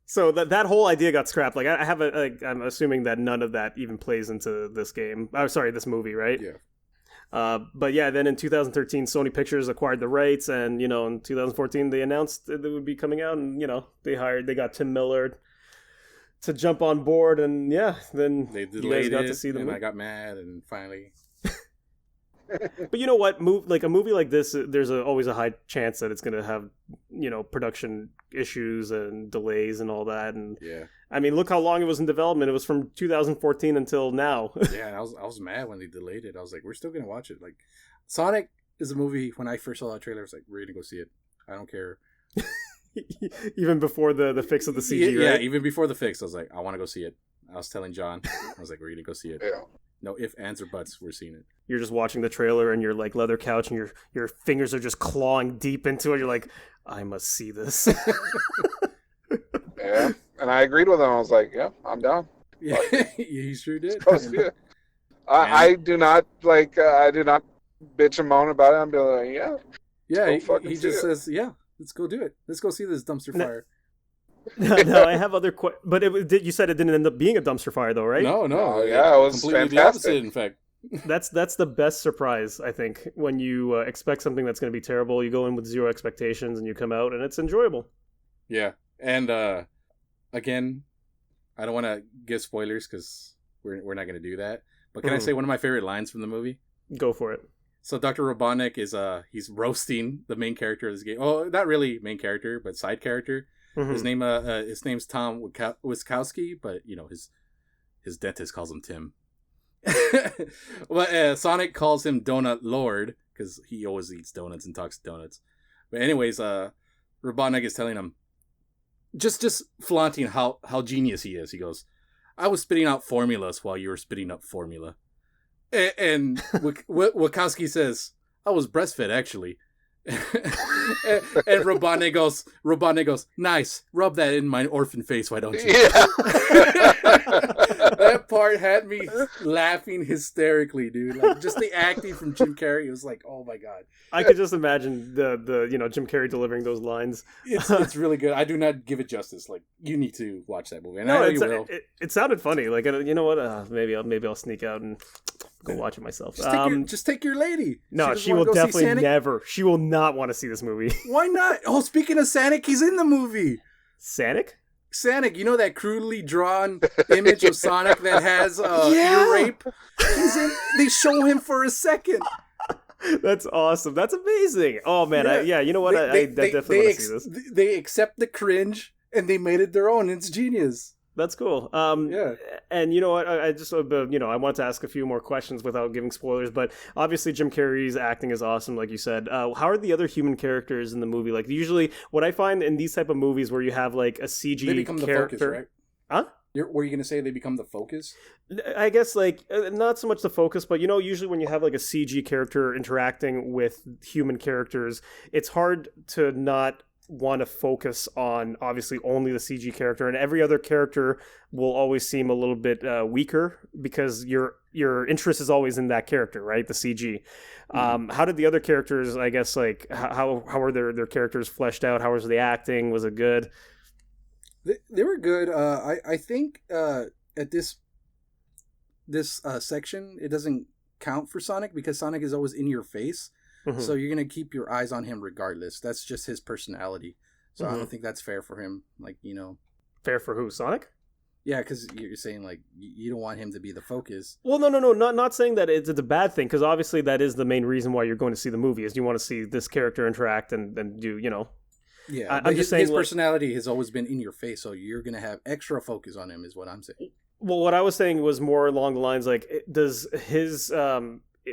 So that whole idea got scrapped. Like, I'm assuming that none of that even plays into this game. Oh, sorry, this movie, right? Yeah. But yeah, then in 2013, Sony Pictures acquired the rights, and in 2014 they announced that it would be coming out, and they got Tim Miller to jump on board, and yeah, then They you guys delayed got it, to see the and movie. I got mad, and finally, But you know what? Like a movie like this, there's always a high chance that it's going to have, production issues and delays and all that. And yeah, I mean, look how long it was in development. It was from 2014 until now. yeah. I was mad when they delayed it. I was like, we're still gonna watch it. Like, Sonic is a movie. When I first saw that trailer, I was like, we're gonna go see it. I don't care. Even before the fix of the CG, Yeah, right? even before the fix, I was like, I want to go see it. I was telling John, I was like, we're gonna go see it. Yeah. No ifs, ands, or buts. We're seeing it. You're just watching the trailer and your like leather couch, and your fingers are just clawing deep into it. You're like, I must see this. Yeah. And I agreed with him. I was like, yeah, I'm down. Yeah, he sure did. Go see it. I do not bitch and moan about it. I'm like, yeah. Yeah, Go he fucking see just it. says, yeah, let's go do it. Let's go see this dumpster fire. No, I have other but you said it didn't end up being a dumpster fire though, right? No, Oh, yeah, it was completely the fantastic. opposite, in fact. That's the best surprise, I think, when you expect something that's going to be terrible. You go in with zero expectations and you come out and it's enjoyable. Yeah, and again, I don't want to give spoilers because we're not going to do that. But can I say one of my favorite lines from the movie? Go for it. So Dr. Robotnik is he's roasting the main character of this game. Oh, not really main character, but side character. Mhm. His name's Tom Wiskowski, but his dentist calls him Tim. Well, Sonic calls him Donut Lord because he always eats donuts and talks donuts. But anyways, Robotnik is telling him, just flaunting how genius he is. He goes, "I was spitting out formulas while you were spitting up formula," and Wachowski says, "I was breastfed actually." and Robotnik goes, "Nice, rub that in my orphan face, why don't you?" Yeah. That part had me laughing hysterically, dude. Like, just the acting from Jim Carrey was like, oh my god. I could just imagine the Jim Carrey delivering those lines. It's really good. I do not give it justice. Like, you need to watch that movie, and I know you will. It sounded funny. Like, you know what? Maybe I'll sneak out and go watch it myself. Just take your lady. No, doesn't she wanna will go see definitely Sonic? never. She will not want to see this movie. Why not? Oh, speaking of Sonic, he's in the movie. Sonic? Sonic, you know that crudely drawn image of Sonic that has Yeah. ear rape? They show him for a second. That's awesome. That's amazing. Oh man, you know what? I definitely want to see this. They accept the cringe and they made it their own. It's genius. That's cool. Yeah. And you know what? I just, I wanted to ask a few more questions without giving spoilers, but obviously Jim Carrey's acting is awesome, like you said. How are the other human characters in the movie? Like, usually what I find in these type of movies where you have like a CG They become character, the focus, right? Huh? Were you going to say they become the focus? I guess like not so much the focus, but usually when you have like a CG character interacting with human characters, it's hard to not want to focus on obviously only the CG character, and every other character will always seem a little bit weaker because your interest is always in that character, right? The CG. How did the other characters, I guess, like how were their characters fleshed out? How was the acting? Was it good? They were good. I think at this section it doesn't count for Sonic because Sonic is always in your face. Mm-hmm. So you're going to keep your eyes on him regardless. That's just his personality. So I don't think that's fair for him. Like, Fair for who? Sonic? Yeah, because you're saying, like, you don't want him to be the focus. Well, no. Not saying that it's a bad thing, because obviously that is the main reason why you're going to see the movie, is you want to see this character interact and do, Yeah, I'm just saying his personality has always been in your face, so you're going to have extra focus on him, is what I'm saying. Well, what I was saying was more along the lines, like, does his...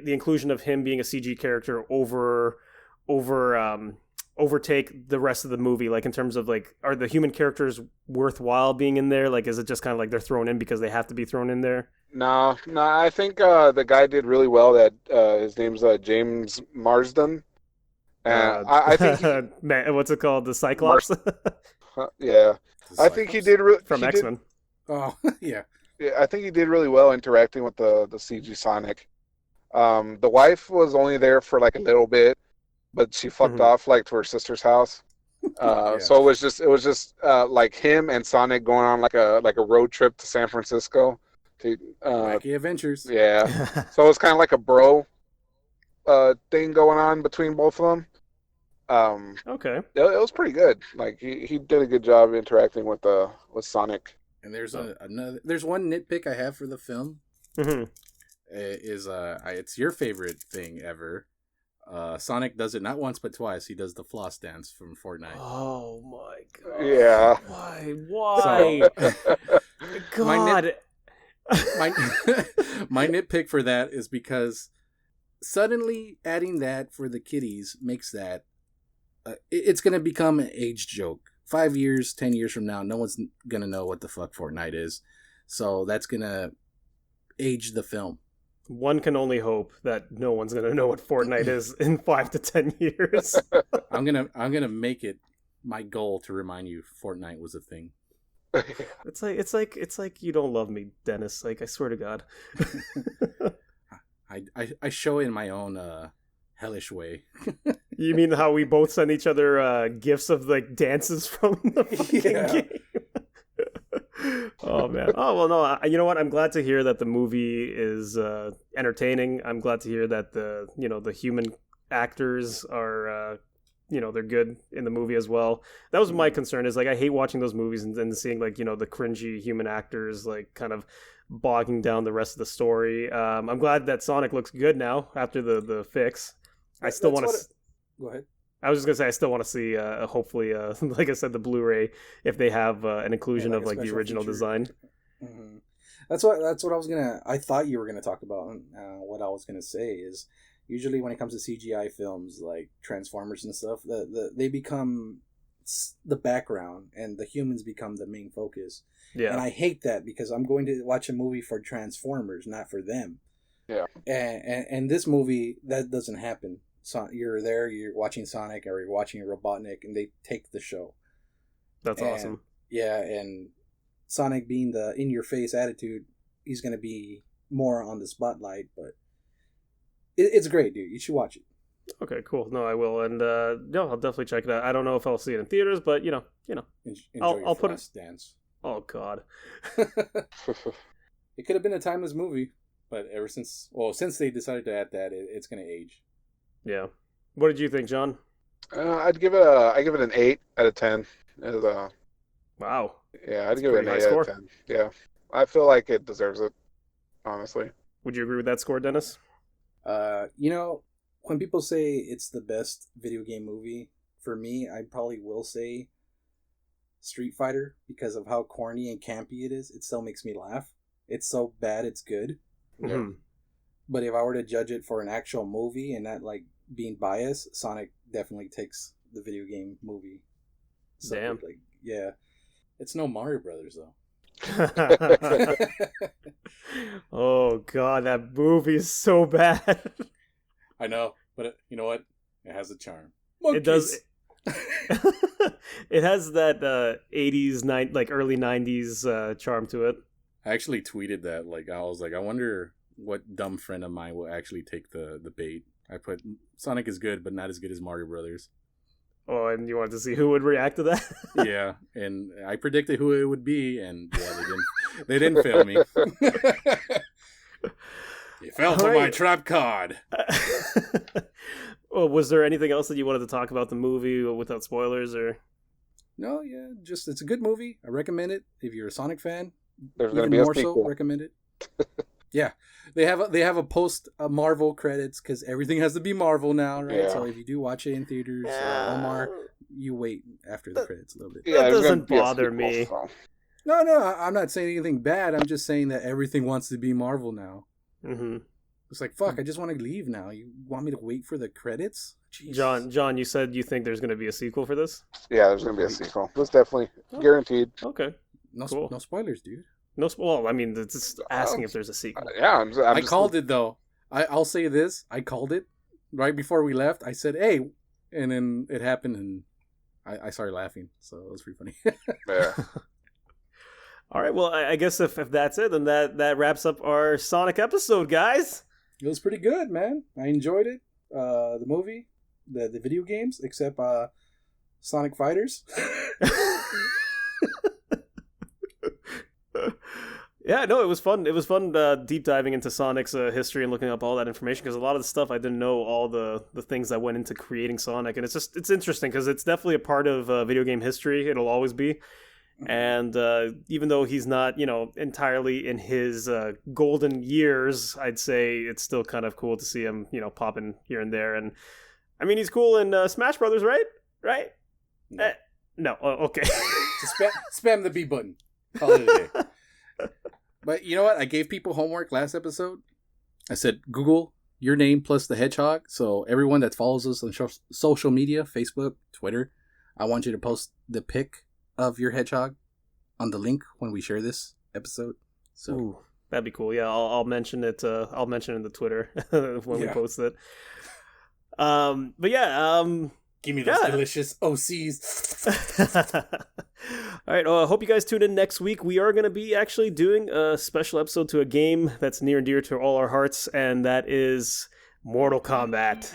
the inclusion of him being a CG character overtake the rest of the movie, like in terms of like, are the human characters worthwhile being in there? Like, is it just kind of like they're thrown in because they have to be thrown in there? No, I think the guy did really well. That his name's James Marsden, and I think what's it called, the Cyclops? yeah, I think he did from X-Men. Oh, yeah. Yeah, I think he did really well interacting with the CG Sonic. The wife was only there for like a little bit, but she fucked off like to her sister's house. So it was just like him and Sonic going on like a road trip to San Francisco. To Wacky adventures. Yeah. So it was kind of like a bro thing going on between both of them. Okay. It was pretty good. Like he did a good job interacting with Sonic. And there's there's one nitpick I have for the film. Mm-hmm. It's your favorite thing ever. Sonic does it not once but twice. He does the floss dance from Fortnite. Oh my god. Yeah. Why? God. My nitpick for that is because suddenly adding that for the kiddies makes that it's going to become an age joke. 5 years, 10 years from now, no one's going to know what the fuck Fortnite is. So that's going to age the film. One can only hope that no one's going to know what Fortnite is in 5 to 10 years. I'm going to make it my goal to remind you Fortnite was a thing. It's like you don't love me, Dennis. Like, I swear to God. I show it in my own hellish way. You mean how we both send each other gifs of like dances from the fucking game? Oh man. Oh well, no. You know what? I'm glad to hear that the movie is entertaining. I'm glad to hear that the human actors are they're good in the movie as well. That was my concern. Is like I hate watching those movies and then seeing like the cringy human actors like kind of bogging down the rest of the story. I'm glad that Sonic looks good now after the fix. I still want to. Go ahead. I was just gonna say I still want to see, hopefully, like I said, the Blu-ray if they have an inclusion of like the original feature design. Mm-hmm. That's what I was gonna. I thought you were gonna talk about. What I was gonna say is usually when it comes to CGI films like Transformers and stuff, they become the background and the humans become the main focus. Yeah, and I hate that because I'm going to watch a movie for Transformers, not for them. Yeah, and this movie that doesn't happen. So you're there, you're watching Sonic or you're watching Robotnik, and they take the show. That's awesome. Yeah, and Sonic being the in-your-face attitude, he's going to be more on the spotlight, but it's great, dude. You should watch it. Okay, cool. No, I will, and no, I'll definitely check it out. I don't know if I'll see it in theaters, but I'll put it. Dance. Oh God. It could have been a timeless movie, but since they decided to add that, it's going to age. Yeah. What did you think, John? I'd give it an 8 out of 10. Wow. Yeah, I'd give it an 8 out of 10. Yeah. I feel like it deserves it, honestly. Would you agree with that score, Dennis? When people say it's the best video game movie, for me, I probably will say Street Fighter because of how corny and campy it is. It still makes me laugh. It's so bad, it's good. Mm-hmm. But if I were to judge it for an actual movie and not like being biased, Sonic definitely takes the video game movie. So, damn. Like, yeah. It's no Mario Brothers, though. Oh, God, that movie is so bad. I know, but you know what? It has a charm. Monkeys. It does. It has that 80s, like early 90s charm to it. I actually tweeted that. Like, I was like, I wonder what dumb friend of mine will actually take the bait. I put Sonic is good, but not as good as Mario Brothers. Oh, and you wanted to see who would react to that? Yeah, and I predicted who it would be, and yeah, they didn't fail me. You fell for my trap card. Well, was there anything else that you wanted to talk about the movie without spoilers, or? No, yeah, just it's a good movie. I recommend it if you're a Sonic fan. There's going to be a sequel. So recommend it. Yeah, they have a post Marvel credits because everything has to be Marvel now, right? Yeah. So if you do watch it in theaters, Omar, you wait after the credits a little bit. Yeah, that doesn't bother me. No, I'm not saying anything bad. I'm just saying that everything wants to be Marvel now. Mm-hmm. It's like, fuck, I just want to leave now. You want me to wait for the credits? Jesus. John, you said you think there's going to be a sequel for this? Yeah, there's going to be a sequel. That's definitely guaranteed. Okay. Cool. No spoilers, dude. Well, I mean, it's just asking if there's a sequel. Yeah, I called it, though. I'll say this. I called it right before we left. I said, hey, and then it happened, and I started laughing. So it was pretty funny. Yeah. All right, well, I guess if that's it, then that wraps up our Sonic episode, guys. It was pretty good, man. I enjoyed it. The movie, the video games, except Sonic Fighters. Yeah, no, it was fun. It was fun deep diving into Sonic's history and looking up all that information because a lot of the stuff I didn't know all the things that went into creating Sonic, and it's interesting because it's definitely a part of video game history. It'll always be, and even though he's not entirely in his golden years, I'd say it's still kind of cool to see him popping here and there. And I mean, he's cool in Smash Brothers, right? Right? No. No. Oh, okay. Just spam the B button. Call it a day. But you know what? I gave people homework last episode. I said, Google your name plus the hedgehog. So everyone that follows us on social media, Facebook, Twitter, I want you to post the pic of your hedgehog on the link when we share this episode. So ooh, that'd be cool. Yeah, I'll mention it. I'll mention it in the Twitter when we post it. But yeah, give me those delicious OCs. All right. I hope you guys tune in next week. We are going to be actually doing a special episode to a game that's near and dear to all our hearts, and that is Mortal Kombat.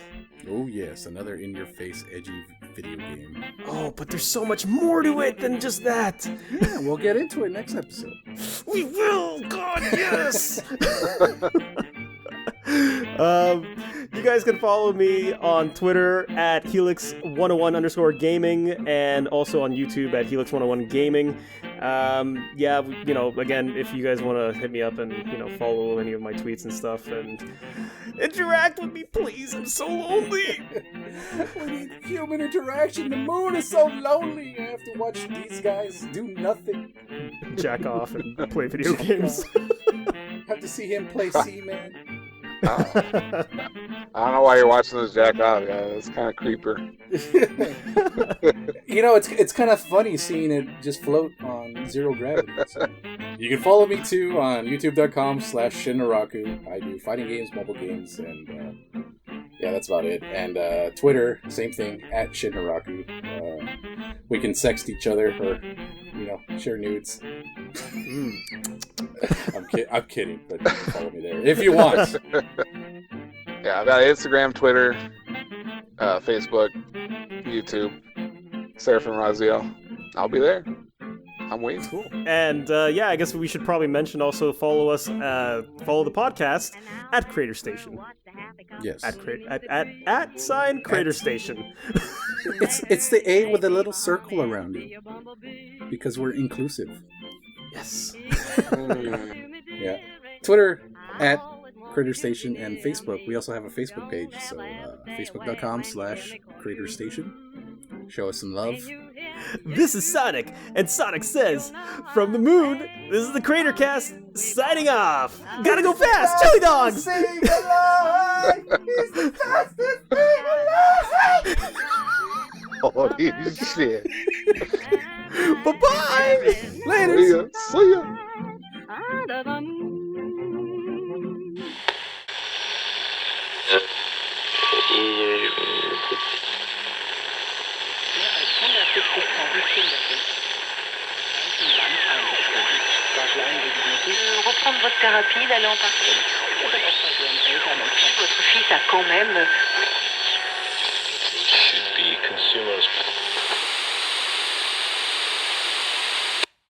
Oh, yes. Another in-your-face, edgy video game. Oh, but there's so much more to it than just that. Yeah, we'll get into it next episode. We will! God, yes! You guys can follow me on Twitter at Helix101_gaming and also on YouTube at Helix101gaming. Again, if you guys want to hit me up and, follow any of my tweets and stuff and interact with me, please. I'm so lonely. We need human interaction. The moon is so lonely. I have to watch these guys do nothing. Jack off and play video games. Have to see him play Seaman. I don't know why you're watching this jack off, guys. It's kind of creeper. It's kind of funny seeing it just float on zero gravity. So. You can follow me too on youtube.com/Shinraku. I do fighting games, mobile games, and that's about it. And Twitter, same thing, at Shinraku. We can sext each other or, share nudes. I'm kidding, but you can follow me there if you want. Yeah, I've got Instagram, Twitter, Facebook, YouTube, Seraphim Raziel. I'll be there. I'm waiting. Cool. And I guess we should probably mention also follow the podcast at CraterStation. Yes. At CraterStation. It's the A with a little circle around it because we're inclusive. Yes. Yeah. Twitter at CraterStation and Facebook. We also have a Facebook page, so facebook.com/CraterStation. Show us some love. This is Sonic, and Sonic says, from the moon, this is the CraterCast, signing off. Gotta go fast, chili dogs! He's the fastest thing alive! Holy shit. Bye-bye! Later. See ya. Reprendre votre thérapie, d'aller en partie. Votre fils a quand même